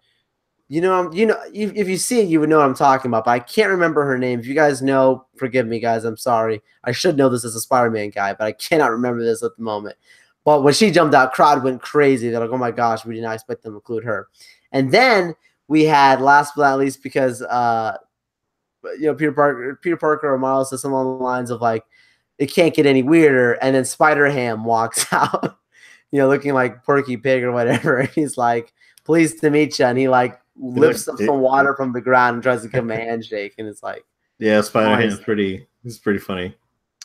Speaker 2: If you see it, you would know what I'm talking about, but I can't remember her name. If you guys know, forgive me, guys. I'm sorry. I should know this as a Spider-Man guy, but I cannot remember this at the moment. But when she jumped out, crowd went crazy. They're like, oh my gosh, we did not expect them to include her. And then we had, last but not least, because Peter Parker or Miles says something along the lines of like, it can't get any weirder. And then Spider-Ham walks out, looking like Porky Pig or whatever. And he's like, pleased to meet you. And he like lifts up some water from the ground and tries to give him a handshake. And it's like,
Speaker 1: yeah, Spider-Man is pretty funny.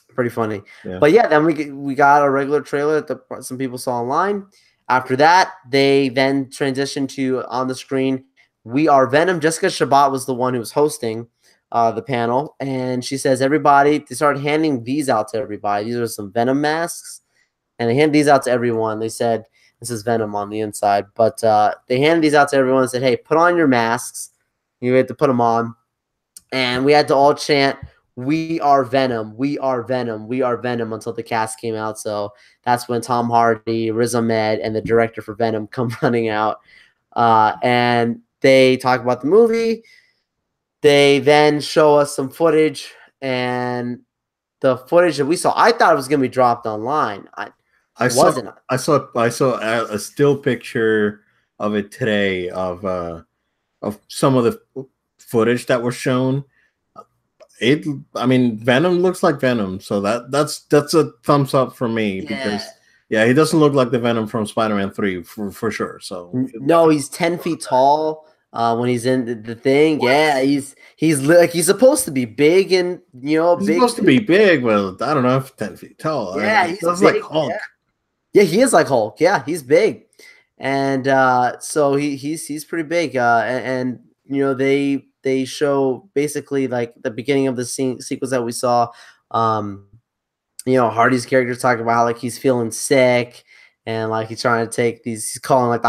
Speaker 2: Pretty funny.
Speaker 1: Yeah.
Speaker 2: But yeah, then we got a regular trailer that some people saw online. After that, they then transitioned to on the screen, We Are Venom. Jessica Shabbat was the one who was hosting the panel. And she says, everybody, they started handing these out to everybody. These are some Venom masks. And they handed these out to everyone. They said, this is Venom on the inside. But they handed these out to everyone and said, hey, put on your masks. You had to put them on. And we had to all chant, we are Venom, we are Venom, we are Venom until the cast came out. So that's when Tom Hardy, Riz Ahmed, and the director for Venom come running out. And they talk about the movie. They then show us some footage. And the footage that we saw, I thought it was going to be dropped online.
Speaker 1: I saw a still picture of it today of some of the footage that was shown. Venom looks like Venom, so that's a thumbs up for me because he doesn't look like the Venom from Spider-Man 3 for sure. So
Speaker 2: no, he's 10 feet tall when he's in the thing. What? Yeah, he's supposed to be big and
Speaker 1: he's supposed to be big. Well, I don't know if 10 feet tall.
Speaker 2: Yeah, he's like Hulk. Yeah, he is like Hulk. Yeah, he's big, and so he's pretty big. And they show basically like the beginning of the sequence that we saw. Hardy's character talking about how like he's feeling sick and like he's trying to take these. He's calling a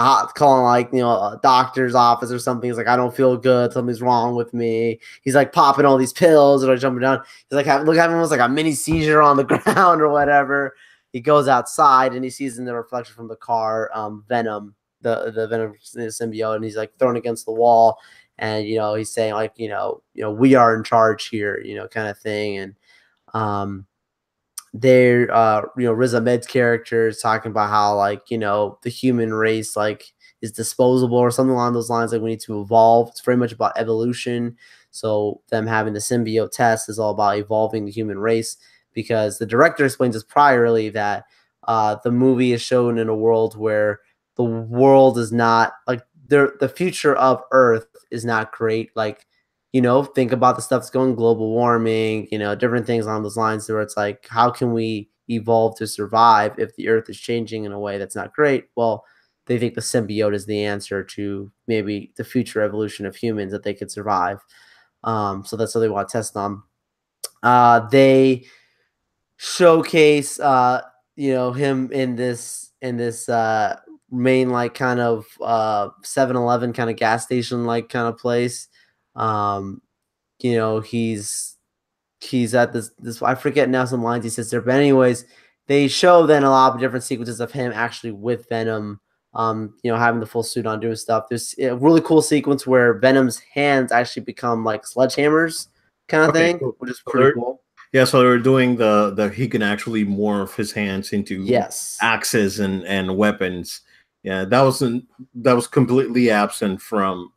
Speaker 2: doctor's office or something. He's like, I don't feel good. Something's wrong with me. He's like popping all these pills and like jumping down. He's like look at him, almost like a mini seizure on the ground or whatever. He goes outside and he sees in the reflection from the car Venom the Venom symbiote, and he's like thrown against the wall, and he's saying like we are in charge here, kind of thing. And there Riz Ahmed's character is talking about how like the human race like is disposable or something along those lines, like we need to evolve. It's very much about evolution. So them having the symbiote test is all about evolving the human race, because the director explains this priorly that the movie is shown in a world where the world is not like the future of Earth is not great. Like, think about the stuff that's going, global warming, different things along those lines, where it's like, how can we evolve to survive if the Earth is changing in a way that's not great? Well, they think the symbiote is the answer to maybe the future evolution of humans, that they could survive. So that's what they want to test on. They showcase, him in this main like kind of 7-Eleven kind of gas station like kind of place. He's at this I forget now some lines he says there, but anyways, they show then a lot of different sequences of him actually with Venom, having the full suit on, doing stuff. There's a really cool sequence where Venom's hands actually become like sledgehammers kind of thing,
Speaker 1: cool.
Speaker 2: which is pretty cool.
Speaker 1: Yeah, so they're doing the he can actually morph his hands into
Speaker 2: Yes.
Speaker 1: axes and weapons. Yeah, that was completely absent from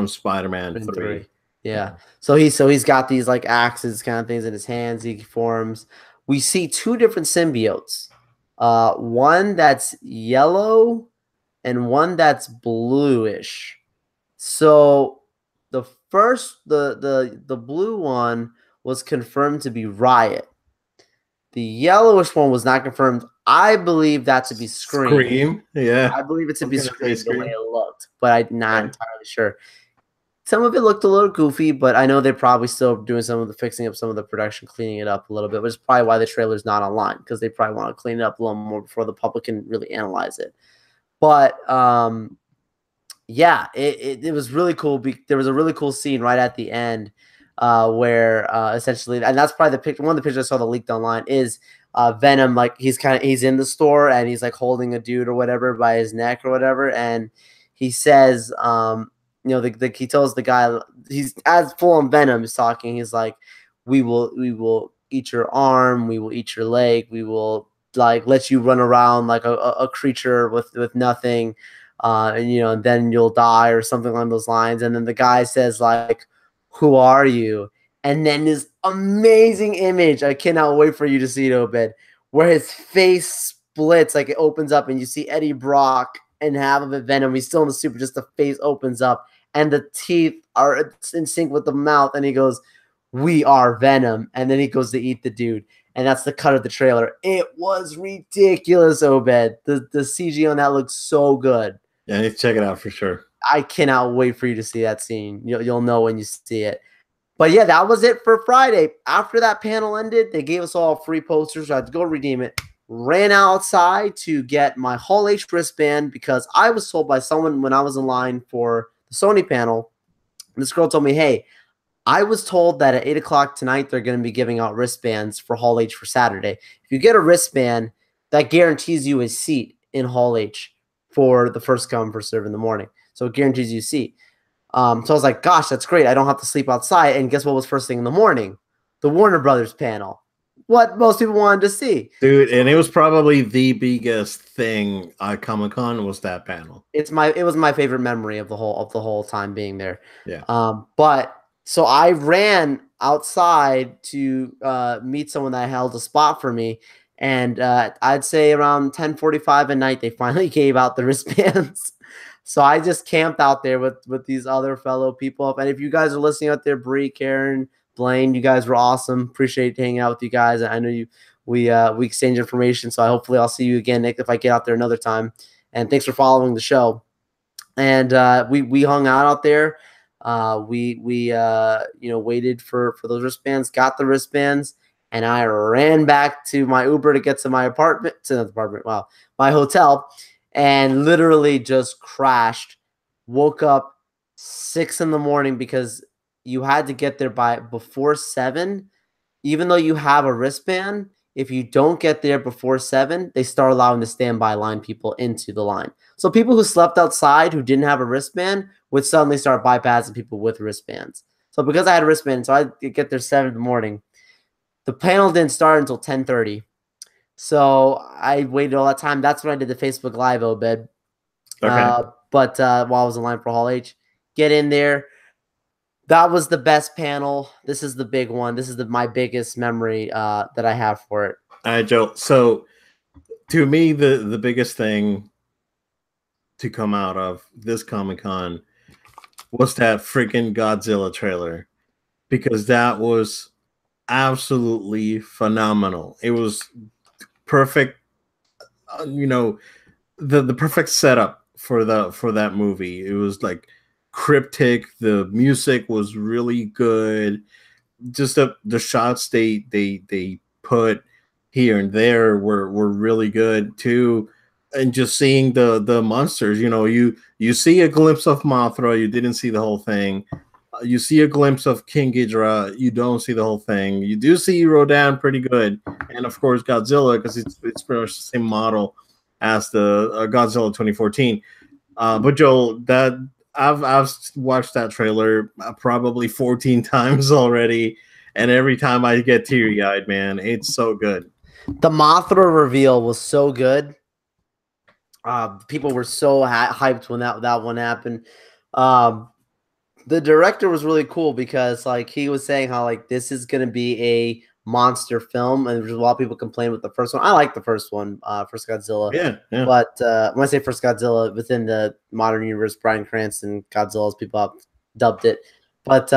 Speaker 1: Spider-Man 3.
Speaker 2: Yeah. So he's got these like axes kind of things in his hands. He forms. We see two different symbiotes. One that's yellow and one that's bluish. So the first the blue one was confirmed to be Riot. The yellowish one was not confirmed. I believe that to be Scream.
Speaker 1: Yeah.
Speaker 2: I believe it to be Scream the way it looked, but I'm not entirely sure. Some of it looked a little goofy, but I know they're probably still doing some of the fixing up some of the production, cleaning it up a little bit, which is probably why the trailer's not online, because they probably want to clean it up a little more before the public can really analyze it. But yeah, it was really cool. There was a really cool scene right at the end where essentially, and that's probably the picture. One of the pictures I saw that leaked online is Venom, like he's in the store and he's like holding a dude or whatever by his neck or whatever, and he says, he tells the guy, he's as full on Venom is talking. He's like, we will eat your arm, we will eat your leg, we will like let you run around like a creature with nothing. And then you'll die or something along those lines. And then the guy says like, who are you? And then this amazing image, I cannot wait for you to see it, Obed, where his face splits, like it opens up and you see Eddie Brock and half of it Venom. He's still in the suit, but just the face opens up and the teeth are in sync with the mouth. And he goes, we are Venom. And then he goes to eat the dude. And that's the cut of the trailer. It was ridiculous, Obed. The CG on that looks so good.
Speaker 1: Yeah, I need to check it out for sure.
Speaker 2: I cannot wait for you to see that scene. You'll know when you see it. But yeah, that was it for Friday. After that panel ended, they gave us all free posters. So I had to go redeem it. Ran outside to get my Hall H wristband because I was told by someone when I was in line for the Sony panel, this girl told me, hey, I was told that at 8 o'clock tonight, they're going to be giving out wristbands for Hall H for Saturday. If you get a wristband, that guarantees you a seat in Hall H for the first come, first serve in the morning. So it guarantees you a seat. So I was like, gosh, that's great. I don't have to sleep outside. And guess what was first thing in the morning? The Warner Brothers panel. What most people wanted to see.
Speaker 1: Dude, and it was probably the biggest thing at Comic-Con was that panel.
Speaker 2: It was my favorite memory of the whole time being there.
Speaker 1: Yeah.
Speaker 2: But so I ran outside to meet someone that held a spot for me. And I'd say around 10:45 at night, they finally gave out the wristbands. So I just camped out there with these other fellow people. And if you guys are listening out there, Bree, Karen, Blaine, you guys were awesome. Appreciate hanging out with you guys. I know we exchange information. So hopefully I'll see you again, Nick, if I get out there another time. And thanks for following the show. And we hung out there. We waited for those wristbands, got the wristbands, and I ran back to my Uber to get to my my hotel, and literally just crashed. Woke up 6 a.m. because you had to get there before 7. Even though you have a wristband, If you don't get there before 7, they start allowing the standby line people into the line. So people who slept outside who didn't have a wristband would suddenly start bypassing people with wristbands. So because I had a wristband, so I get there 7 in the morning. The panel didn't start until 10:30. So I waited all that time. That's when I did the Facebook Live, Obed.
Speaker 1: Okay.
Speaker 2: But while I was in line for Hall H, get in there. That was the best panel. This is the big one. This is my biggest memory that I have for it.
Speaker 1: All right, Joe. So to me, the biggest thing to come out of this Comic-Con was that freaking Godzilla trailer, because that was absolutely phenomenal. It was perfect, the perfect setup for that movie. It was like cryptic. The music was really good. Just the shots they put here and there were really good too. And just seeing the monsters, you see a glimpse of Mothra, you didn't see the whole thing. You see a glimpse of King Ghidorah, you don't see the whole thing. You do see Rodan pretty good, and of course Godzilla, because it's pretty much the same model as the Godzilla 2014. But Joel, that I've watched that trailer probably 14 times already, and every time I get teary eyed, man. It's so good.
Speaker 2: The Mothra reveal was so good. People were so hyped when that one happened. The director was really cool because like he was saying how like this is gonna be a monster film, and there's a lot of people complain with the first one. I like the first one, first Godzilla.
Speaker 1: Yeah.
Speaker 2: But when I say first Godzilla within the modern universe, Bryan Cranston Godzilla, as people have dubbed it. But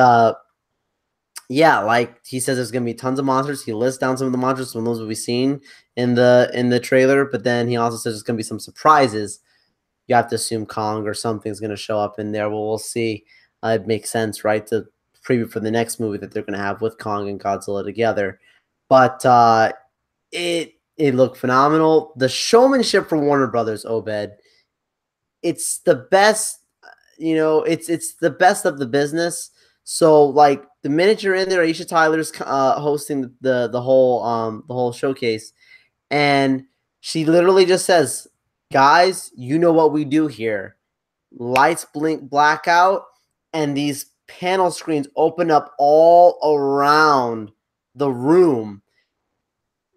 Speaker 2: yeah, like he says, there's gonna be tons of monsters. He lists down some of the monsters, some of those will be seen in the trailer. But then he also says there's gonna be some surprises. You have to assume Kong or something's gonna show up in there. Well, we'll see. It makes sense, right? To preview for the next movie that they're gonna have with Kong and Godzilla together. But it looked phenomenal. The showmanship for Warner Brothers, Obed, it's the best. It's the best of the business. So like the minute you're in there, Aisha Tyler's hosting the whole showcase, and she literally just says, "Guys, you know what we do here. Lights blink blackout, and these panel screens open up all around the room.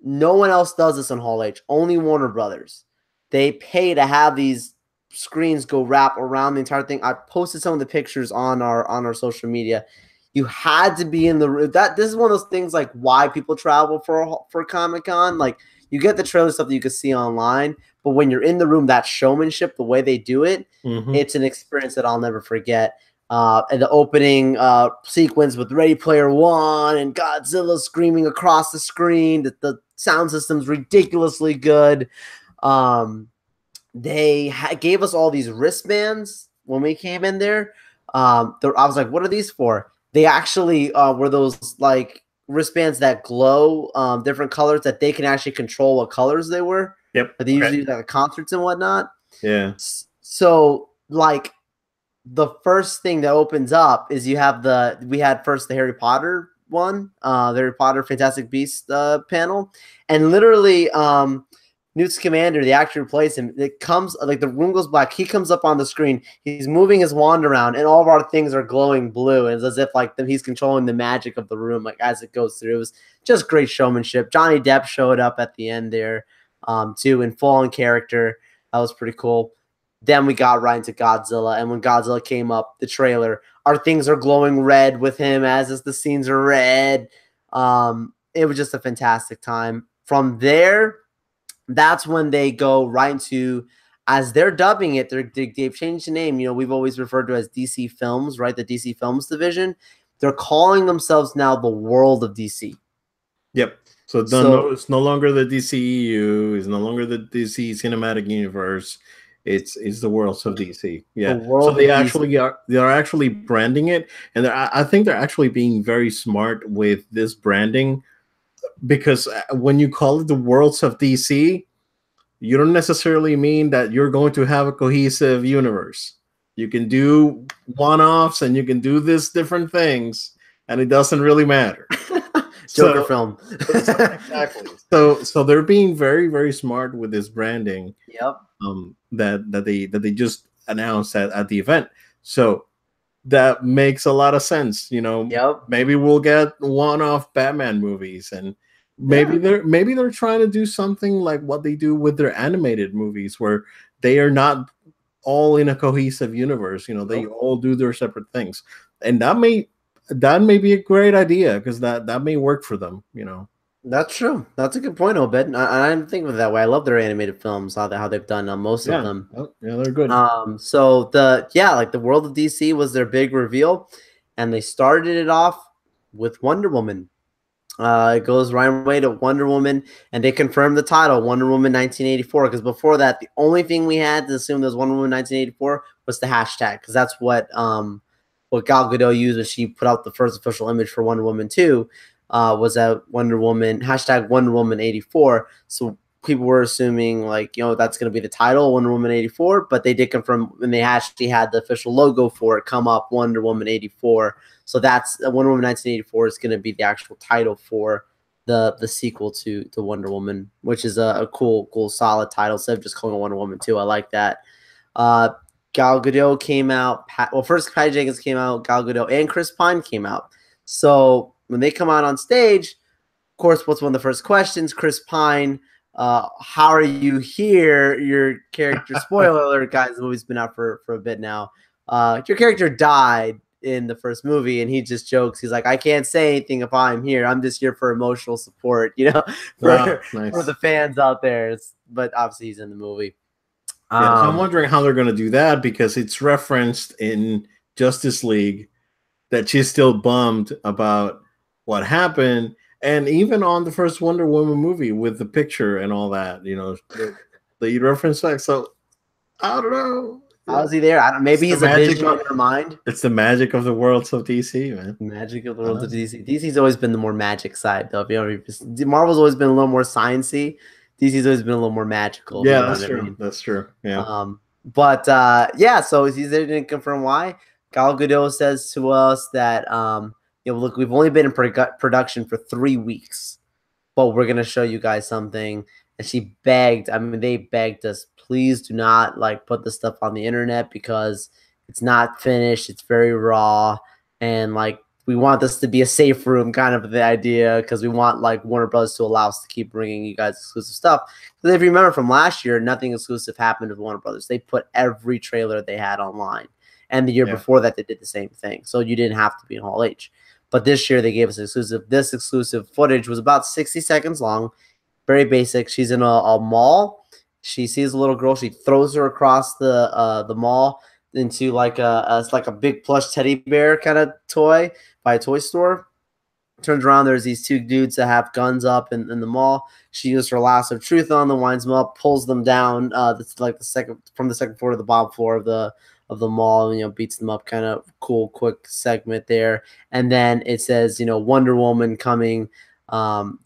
Speaker 2: No one else does this on Hall H. Only Warner Brothers. They pay to have these screens go wrap around the entire thing. I posted some of the pictures on our social media. You had to be in the room. This is one of those things like why people travel for Comic-Con. Like you get the trailer stuff that you can see online, but when you're in the room, that showmanship, the way they do it, it's an experience that I'll never forget. And the opening sequence with Ready Player One and Godzilla screaming across the screen. The sound system's ridiculously good. They gave us all these wristbands when we came in there. I was like, what are these for? They actually were those like wristbands that glow different colors that they can actually control what colors they were.
Speaker 1: Yep.
Speaker 2: But they usually use like concerts and whatnot.
Speaker 1: Yeah.
Speaker 2: So like the first thing that opens up is we had first the Harry Potter one, the Harry Potter Fantastic Beasts panel, and literally Newt Scamander, the actor who plays him, it comes like the room goes black. He comes up on the screen. He's moving his wand around, and all of our things are glowing blue. And it's as if like he's controlling the magic of the room, like as it goes through. It was just great showmanship. Johnny Depp showed up at the end there, too, in full on character. That was pretty cool. Then we got right into Godzilla, and when Godzilla came up, the trailer, our things are glowing red with him as the scenes are red. It was just a fantastic time. From there, that's when they go right into, as they're dubbing it, they've changed the name. We've always referred to as DC Films, right? The DC Films division. They're calling themselves now the World of DC.
Speaker 1: Yep. So it's no longer the DCEU. It's no longer the DC Cinematic Universe. It's the Worlds of DC. Yeah. So they're actually branding it, and I think they're actually being very smart with this branding, because when you call it the Worlds of DC, you don't necessarily mean that you're going to have a cohesive universe. You can do one-offs and you can do this different things, and it doesn't really matter.
Speaker 2: Joker
Speaker 1: So,
Speaker 2: film.
Speaker 1: exactly. So they're being very, very smart with this branding.
Speaker 2: Yep.
Speaker 1: That they just announced at the event. So that makes a lot of sense.
Speaker 2: Yep.
Speaker 1: Maybe we'll get one-off Batman movies, and
Speaker 2: Yeah.
Speaker 1: maybe they're trying to do something like what they do with their animated movies, where they are not all in a cohesive universe. They
Speaker 2: Nope.
Speaker 1: all do their separate things, and that may be a great idea, because that may work for them.
Speaker 2: That's true. That's a good point, Obed. I didn't think of it that way. I love their animated films, how they've done most of
Speaker 1: Yeah,
Speaker 2: them.
Speaker 1: yeah, they're good.
Speaker 2: So like the world of DC was their big reveal, and they started it off with Wonder Woman. It goes right away to Wonder Woman, and they confirmed the title, Wonder Woman 1984. Because before that, the only thing we had to assume there was Wonder Woman 1984 was the hashtag, because that's what Gal Gadot used when she put out the first official image for Wonder Woman 2. Was that Wonder Woman hashtag Wonder Woman 84. So people were assuming that's going to be the title, Wonder Woman 84, but they did confirm when they actually had the official logo for it come up, Wonder Woman 84. So that's Wonder Woman 1984 is going to be the actual title for the sequel to Wonder Woman, which is a cool, solid title instead of just calling it Wonder Woman 2. I like that. Gal Gadot came out. First Patty Jenkins came out, Gal Gadot, and Chris Pine came out. So when they come out on stage, of course, what's one of the first questions? Chris Pine, how are you here? Your character, spoiler alert, guys, the movie's been out for a bit now. Your character died in the first movie, and he just jokes. He's like, I can't say anything if I'm here. I'm just here for emotional support, for the fans out there. But obviously, he's in the movie.
Speaker 1: Yeah, so I'm wondering how they're going to do that, because it's referenced in Justice League that she's still bummed about what happened, and even on the first Wonder Woman movie with the picture and all that, they reference back. So I don't know.
Speaker 2: How's he there? Maybe he's a vision in her mind.
Speaker 1: It's the magic of the worlds of DC, man.
Speaker 2: Magic of the world of DC. DC's always been the more magic side, though. Marvel's always been a little more sciencey. DC's always been a little more magical.
Speaker 1: Yeah, that's true. I mean? That's true. Yeah.
Speaker 2: So he's there to confirm why. Gal Gadot says to us that look, we've only been in production for 3 weeks, but we're gonna show you guys something. And she begged. I mean, they begged us, please do not put this stuff on the internet, because it's not finished. It's very raw, and we want this to be a safe room, kind of the idea, because we want Warner Bros. To allow us to keep bringing you guys exclusive stuff. Because if you remember from last year, nothing exclusive happened with Warner Bros. They put every trailer they had online, and the year before that they did the same thing. So you didn't have to be in Hall H. But this year they gave us exclusive. This exclusive footage was about 60 seconds long, very basic. She's in a mall. She sees a little girl. She throws her across the mall into it's like a big plush teddy bear kind of toy by a toy store. Turns around, there's these two dudes that have guns up in the mall. She uses her lasso of truth on them, winds them up, pulls them down. That's from the second floor to the bottom floor of the mall. Beats them up. Kind of cool, quick segment there. And then it says, Wonder Woman coming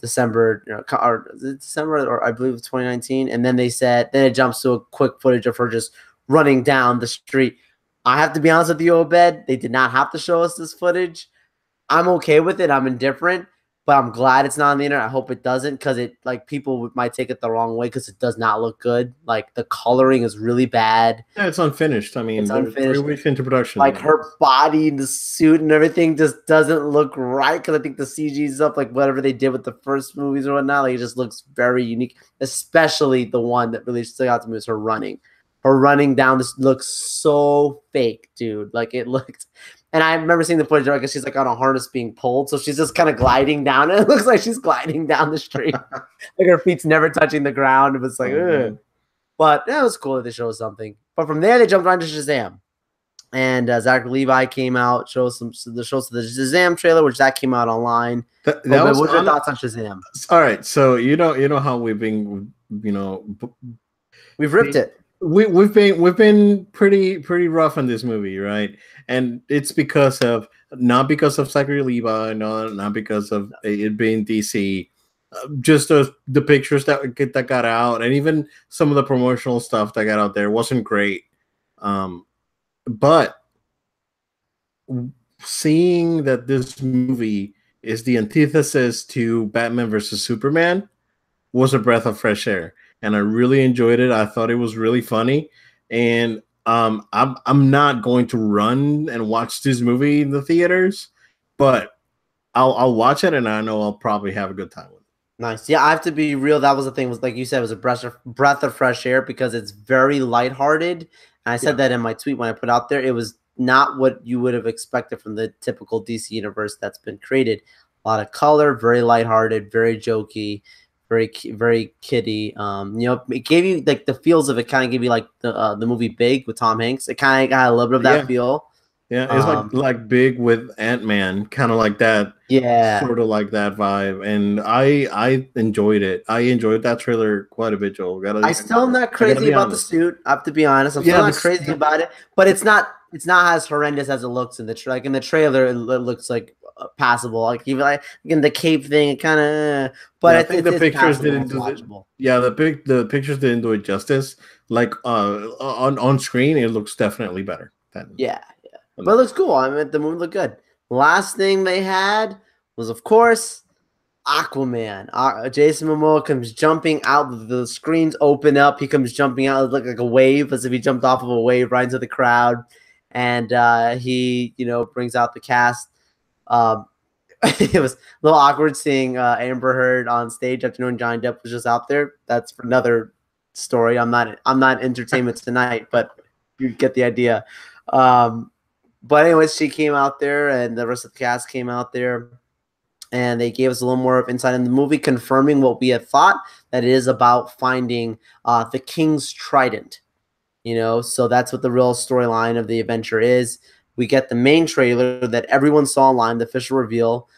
Speaker 2: December, or I believe 2019. And then then it jumps to a quick footage of her just running down the street. I have to be honest with you, Obed. They did not have to show us this footage. I'm okay with it. I'm indifferent, but I'm glad it's not on the internet. I hope it doesn't, because people might take it the wrong way, because it does not look good. The coloring is really bad.
Speaker 1: Yeah, it's unfinished. I mean,
Speaker 2: it's unfinished.
Speaker 1: 3 weeks into production.
Speaker 2: Her body, the suit, and everything just doesn't look right, because I think the CG is up, whatever they did with the first movies or whatnot. It just looks very unique, especially the one that really stood out to me was her running. Her running down this looks so fake, dude. It looked. And I remember seeing the footage because she's on a harness being pulled. So she's just kind of gliding down. And it looks like she's gliding down the street. Her feet's never touching the ground. It was ugh. But that was cool that they showed something. But from there, they jumped on to Shazam. And Zachary Levi came out, showed the Shazam trailer, which that came out online.
Speaker 1: What's your
Speaker 2: thoughts on Shazam?
Speaker 1: All right. So, you know how we've been,
Speaker 2: we've ripped it.
Speaker 1: We've been pretty rough on this movie, right? And it's not because of Zachary Levi, not because of it being DC, just the pictures that got out, and even some of the promotional stuff that got out there wasn't great. But seeing that this movie is the antithesis to Batman versus Superman, was a breath of fresh air, and I really enjoyed it. I thought it was really funny, and I'm not going to run and watch this movie in the theaters, but I'll watch it, and I know I'll probably have a good time with it.
Speaker 2: Nice. Yeah, I have to be real. That was the thing. Was like you said, it was a breath of fresh air because it's very lighthearted. And I said
Speaker 1: Yeah,
Speaker 2: that in my tweet when I put out there. It was not what you would have expected from the typical DC universe that's been created. A lot of color, very lighthearted, very jokey, very kiddie. It gave you like the feels of it. Kind of gave you like the movie Big with Tom Hanks. It kind of got a little bit of that
Speaker 1: yeah,
Speaker 2: feel.
Speaker 1: yeah. It's
Speaker 2: Um,
Speaker 1: like big with Ant-Man, kind of like that,
Speaker 2: yeah.
Speaker 1: sort of like that vibe, and I enjoyed it. I enjoyed that trailer quite a bit, Joel.
Speaker 2: I still am not
Speaker 1: I gotta
Speaker 2: crazy
Speaker 1: be
Speaker 2: about the
Speaker 1: honest.
Speaker 2: suit. I have to be honest. I'm still
Speaker 1: Yeah,
Speaker 2: not crazy about it, but it's not as horrendous as it looks in the like in the trailer. It looks like passable. Like even like in the cape thing, it kind of, but
Speaker 1: yeah. I think the
Speaker 2: it's
Speaker 1: pictures
Speaker 2: passable.
Speaker 1: didn't
Speaker 2: It's
Speaker 1: do the.
Speaker 2: watchable.
Speaker 1: Yeah, the pictures didn't do it justice. Like on screen, it looks definitely better than
Speaker 2: Yeah,
Speaker 1: on
Speaker 2: but
Speaker 1: the
Speaker 2: it looks
Speaker 1: picture.
Speaker 2: cool. I mean, the movie looked good. Last thing they had was, of course, Aquaman. Jason Momoa comes jumping out. The screens open up. He comes jumping out. It looked like a wave, as if he jumped off of a wave right into the crowd. And he, brings out the cast. Um, it was a little awkward seeing Amber Heard on stage after knowing Johnny Depp was just out there. That's for another story. I'm not Entertainment Tonight, but you get the idea. Um, but anyways, she came out there, and the rest of the cast came out there, and they gave us a little more of insight in the movie, confirming what we had thought, that it is about finding the King's Trident. So that's what the real storyline of the adventure is. We get the main trailer that everyone saw online, the official reveal.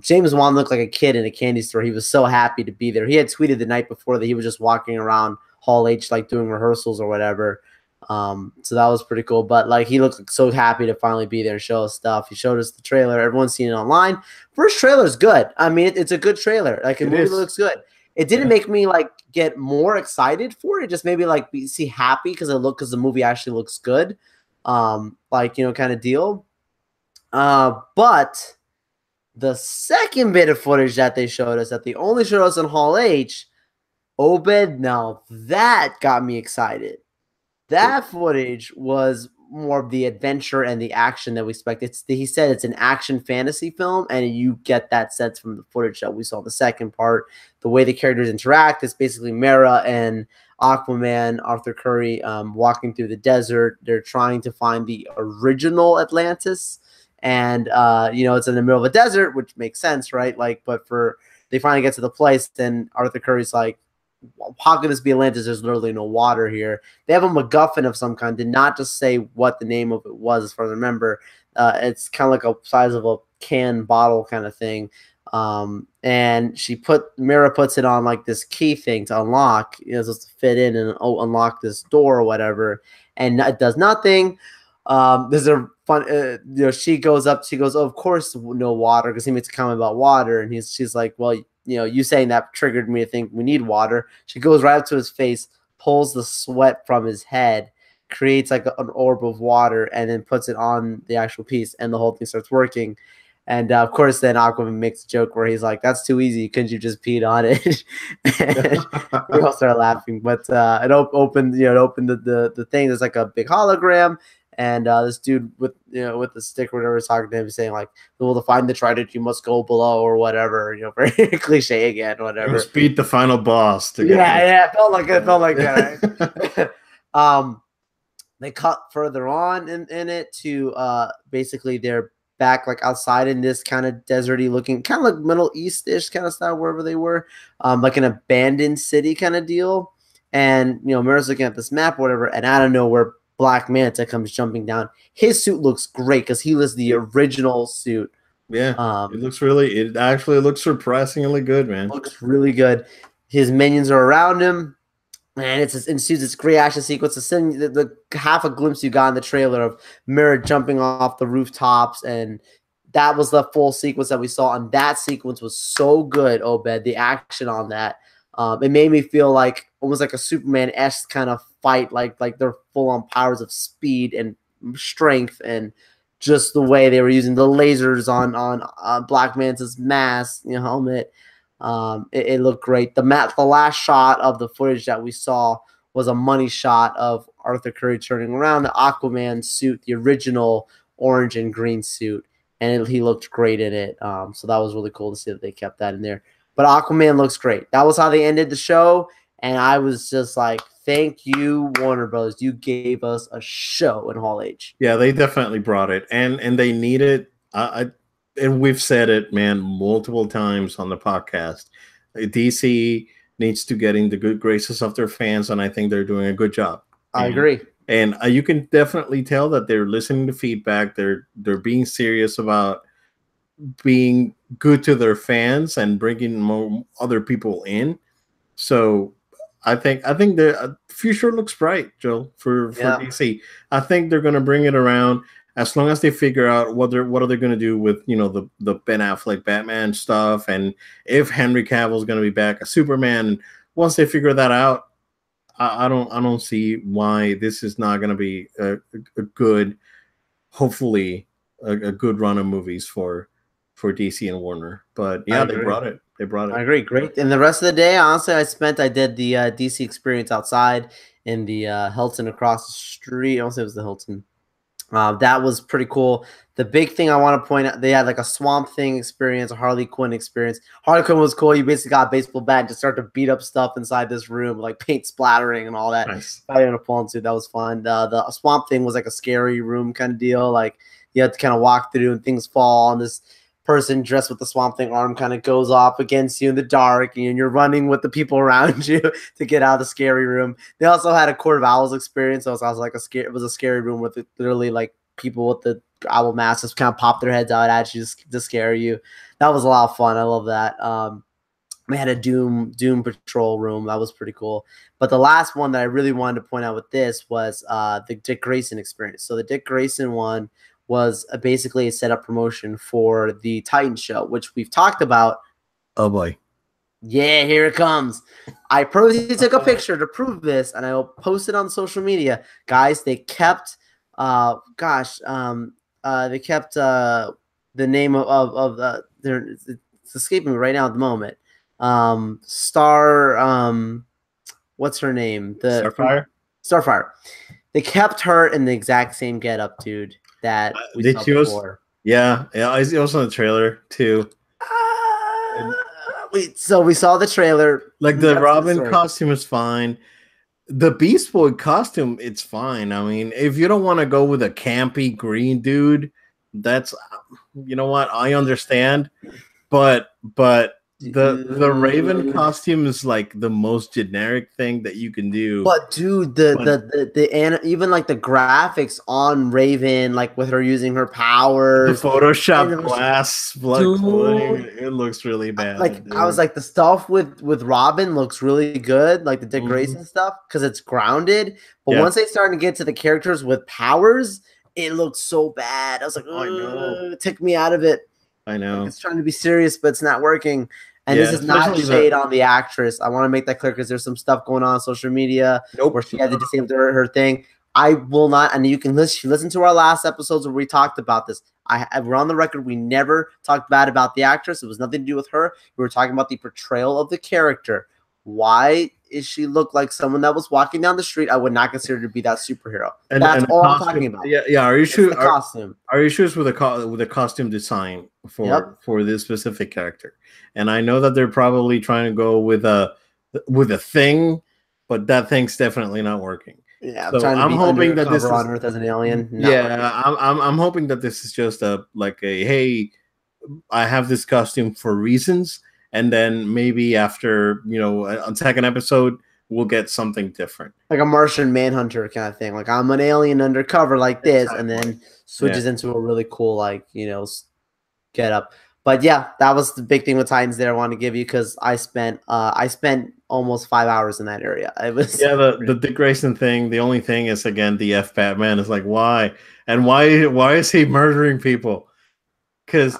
Speaker 2: James Wan looked like a kid in a candy store. He was so happy to be there. He had tweeted the night before that he was just walking around Hall H, like doing rehearsals or whatever. So that was pretty cool. But like he looked so happy to finally be there and show us stuff. He showed us the trailer. Everyone's seen it online. First trailer is good. I mean, it's a good trailer. Like the
Speaker 1: It
Speaker 2: movie
Speaker 1: is.
Speaker 2: looks good. It didn't
Speaker 1: Yeah.
Speaker 2: make me like get more excited for it. It just made me like see happy because the movie actually looks good. Kind of deal. But the second bit of footage that they showed us, that they only showed us on Hall H, Obed, now that got me excited. That footage was more of the adventure and the action that we expect. He said it's an action fantasy film, and you get that sense from the footage that we saw. The second part, the way the characters interact, it's basically Mera and Aquaman, Arthur Curry, walking through the desert. They're trying to find the original Atlantis, and it's in the middle of a desert, which makes sense, right? They finally get to the place, then Arthur Curry's like, how could this be Atlantis? There's literally no water here. They have a MacGuffin of some kind. Did not just say what the name of it was, as far as I remember. It's kind of like a size of a can bottle kind of thing. And Mira puts it on like this key thing to unlock, supposed to fit in and unlock this door or whatever. And it does nothing. There's a fun, she goes, oh, of course, no water, because he makes a comment about water. And she's like, well, you saying that triggered me to think we need water. She goes right up to his face, pulls the sweat from his head, creates like an orb of water, and then puts it on the actual piece, and the whole thing starts working. And of course, then Aquaman makes a joke where he's like, "That's too easy. Couldn't you just peed on it?" And we all started laughing. But it opened, it opened the thing. There's like a big hologram, and this dude with the stick or whatever is talking to him, saying like, "Well, to find the trident, you must go below," or whatever. Very cliche again,
Speaker 1: You
Speaker 2: whatever.
Speaker 1: must beat the final boss to get
Speaker 2: Yeah, it felt like it. Felt like that. Right? They cut further on in it to basically they're back like outside in this kind of deserty looking, kind of like Middle East-ish kind of style, wherever they were, like an abandoned city kind of deal. And Mira's looking at this map or whatever, and out of nowhere, Black Manta comes jumping down. His suit looks great because he was the original suit.
Speaker 1: Yeah, it actually looks surprisingly good, man.
Speaker 2: Looks really good. His minions are around him. And it ensues this great action sequence. The half a glimpse you got in the trailer of Mira jumping off the rooftops, and that was the full sequence that we saw. And that sequence was so good, Obed. The action on that, it made me feel like almost like a Superman-esque kind of fight, like they're full on powers of speed and strength and just the way they were using the lasers on Black Manta's mask, helmet. It looked great. The last shot of the footage that we saw was a money shot of Arthur Curry turning around the Aquaman suit, the original orange and green suit, and he looked great in it. So that was really cool to see that they kept that in there. But Aquaman looks great. That was how they ended the show, and I was just like, thank you, Warner Bros. You gave us a show in Hall H.
Speaker 1: Yeah, they definitely brought it, and they need it. And we've said it, man, multiple times on the podcast. DC needs to get in the good graces of their fans, and I think they're doing a good job.
Speaker 2: I agree.
Speaker 1: And you can definitely tell that they're listening to feedback. They're being serious about being good to their fans and bringing more other people in. So I think the future looks bright, Joe, for DC. I think they're going to bring it around as long as they figure out what are they going to do with the Ben Affleck Batman stuff, and if Henry Cavill is going to be back as Superman. Once they figure that out, I don't see why this is not going to be a good, hopefully a good run of movies for DC and Warner. But yeah, they brought it.
Speaker 2: I agree. Great. And the rest of the day, honestly, I did the DC experience outside in the Hilton across the street. I don't say it was the Hilton. That was pretty cool. The big thing I want to point out, they had like a Swamp Thing experience, a Harley Quinn experience. Harley Quinn was cool. You basically got a baseball bat and just start to beat up stuff inside this room, like paint splattering and all that.
Speaker 1: Nice.
Speaker 2: Fighting a pawn suit. That was fun. The Swamp Thing was like a scary room kind of deal. Like you had to kind of walk through and things fall, and this person dressed with the Swamp Thing arm kind of goes off against you in the dark, and you're running with the people around you to get out of the scary room. They also had a Court of Owls experience. So it was like it was a scary room with literally like people with the owl masks just kind of pop their heads out at you to scare you. That was a lot of fun. I love that. We had a Doom Patrol room. That was pretty cool. But the last one that I really wanted to point out with this was the Dick Grayson experience. So the Dick Grayson one was basically a setup promotion for the Titan show, which we've talked about.
Speaker 1: Oh boy.
Speaker 2: Yeah, here it comes. I purposely took a picture to prove this, and I will post it on social media. Guys, they kept the name of it's escaping me right now at the moment. What's her name? Starfire. They kept her in the exact same getup, dude, that we saw before.
Speaker 1: Yeah, it was on the trailer too.
Speaker 2: So we saw the trailer.
Speaker 1: Like the Robin costume is fine. The Beast Boy costume, it's fine. I mean, if you don't want to go with a campy green dude, that's, you know what, I understand. But the Raven costume is like the most generic thing that you can do.
Speaker 2: But dude, even like the graphics on Raven, like with her using her powers,
Speaker 1: the Photoshop glass blood clothing, it looks really bad.
Speaker 2: Like dude. I was like, the stuff with Robin looks really good, like the Dick Grayson stuff, because it's grounded. But once they started to get to the characters with powers, it looked so bad. I was like, oh, it took me out of it.
Speaker 1: I know.
Speaker 2: Like it's trying to be serious, but it's not working. And this is not shade on the actress. I want to make that clear because there's some stuff going on social media where she had to disable her thing. I will not, and you can listen to our last episodes where we talked about this. We're on the record. We never talked bad about the actress. It was nothing to do with her. We were talking about the portrayal of the character. Why is she look like someone that was walking down the street? I would not consider to be that superhero. And that's all I'm talking about.
Speaker 1: Yeah. Are you sure?
Speaker 2: Costume.
Speaker 1: Are you sure with the costume design for this specific character? And I know that they're probably trying to go with a thing, but that thing's definitely not working.
Speaker 2: Yeah,
Speaker 1: so I'm hoping that this is
Speaker 2: on Earth as an alien.
Speaker 1: I'm hoping that this is just hey, I have this costume for reasons. And then maybe after, on second episode, we'll get something different.
Speaker 2: Like a Martian Manhunter kind of thing. Like I'm an alien undercover like this, and then switches into a really cool, get up. But yeah, that was the big thing with Titans there I wanted to give you because I spent almost 5 hours in that area. It was
Speaker 1: the Dick Grayson thing. The only thing is, again, the F Batman is like, why? And why is he murdering people? Because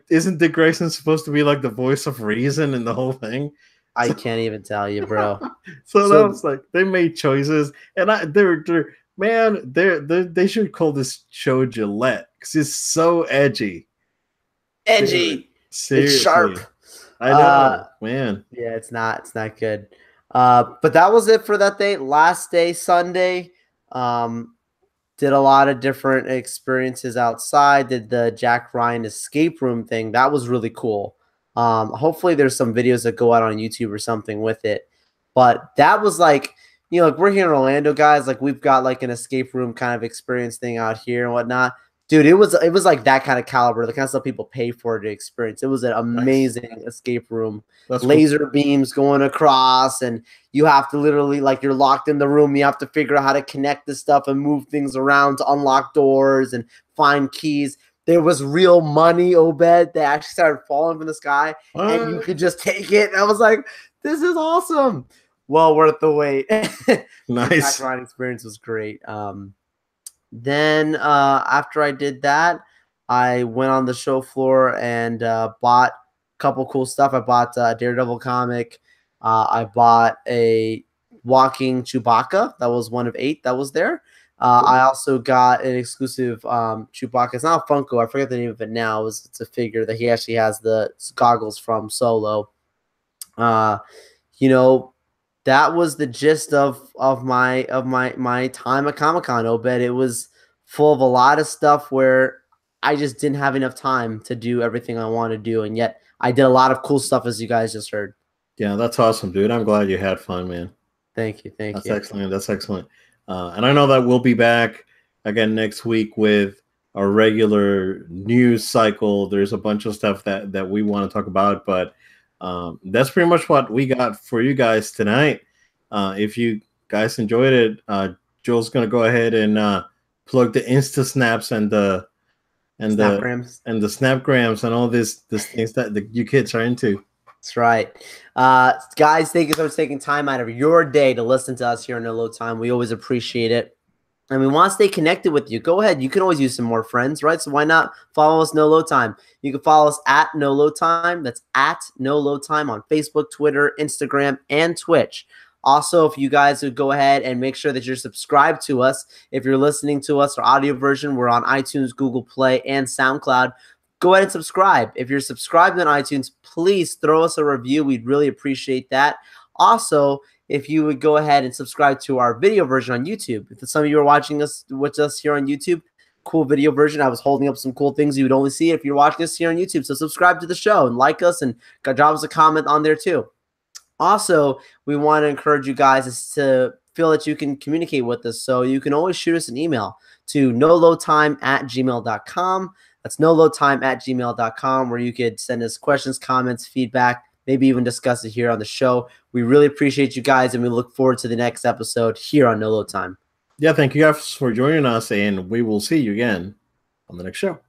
Speaker 1: isn't Dick Grayson supposed to be like the voice of reason in the whole thing?
Speaker 2: I can't even tell you, bro.
Speaker 1: So that was like they made choices, and Man, they should call this show Gillette because it's so edgy.
Speaker 2: Edgy. It's sharp.
Speaker 1: Seriously, I know, man.
Speaker 2: Yeah, it's not good. But that was it for that day. Last day, Sunday. Did a lot of different experiences outside. Did the Jack Ryan escape room thing. That was really cool. Hopefully there's some videos that go out on YouTube or something with it. But that was like, like we're here in Orlando, guys. Like we've got like an escape room kind of experience thing out here and whatnot. Dude, it was like that kind of caliber, the kind of stuff people pay for to experience. It was an amazing escape room.
Speaker 1: That's
Speaker 2: Laser beams going across, and you have to literally, like, you're locked in the room. You have to figure out how to connect this stuff and move things around to unlock doors and find keys. There was real money, Obed, that actually started falling from the sky, and you could just take it. And I was like, this is awesome. Well worth the wait.
Speaker 1: Nice.
Speaker 2: Jack Ryan experience was great. Then after I did that, I went on the show floor and bought a couple cool stuff. I bought a Daredevil comic. I bought a walking Chewbacca. That was one of 8 that was there. I also got an exclusive Chewbacca. It's not a Funko. I forget the name of it now. It's a figure that he actually has the goggles from Solo. That was the gist of my time at Comic-Con, Obed. It was full of a lot of stuff where I just didn't have enough time to do everything I want to do, and yet I did a lot of cool stuff, as you guys just heard.
Speaker 1: Yeah, that's awesome, dude. I'm glad you had fun, man.
Speaker 2: Thank you.
Speaker 1: That's excellent. That's excellent. And I know that we'll be back again next week with a regular news cycle. There's a bunch of stuff that we want to talk about, but that's pretty much what we got for you guys tonight. If you guys enjoyed it, Joel's gonna go ahead and plug the Insta Snaps and the
Speaker 2: Snapgrams
Speaker 1: and the Snapgrams and all this things that you kids are into.
Speaker 2: That's right. Guys, thank you so much for taking time out of your day to listen to us here on No Load Time. We always appreciate it. And we want to stay connected with you. Go ahead. You can always use some more friends, right? So why not follow us, No Load Time? You can follow us at No Load Time. That's at No Load Time on Facebook, Twitter, Instagram, and Twitch. Also, if you guys would go ahead and make sure that you're subscribed to us. If you're listening to us, our audio version, we're on iTunes, Google Play, and SoundCloud. Go ahead and subscribe. If you're subscribed on iTunes, please throw us a review. We'd really appreciate that. Also, if you would go ahead and subscribe to our video version on YouTube. If some of you are watching us with us here on YouTube, cool video version. I was holding up some cool things you would only see if you're watching us here on YouTube. So subscribe to the show and like us and drop us a comment on there too. Also, we want to encourage you guys to feel that you can communicate with us. So you can always shoot us an email to noloadtime@gmail.com. That's noloadtime@gmail.com, where you could send us questions, comments, feedback, maybe even discuss it here on the show. We really appreciate you guys, and we look forward to the next episode here on No Load Time.
Speaker 1: Yeah, thank you guys for joining us, and we will see you again on the next show.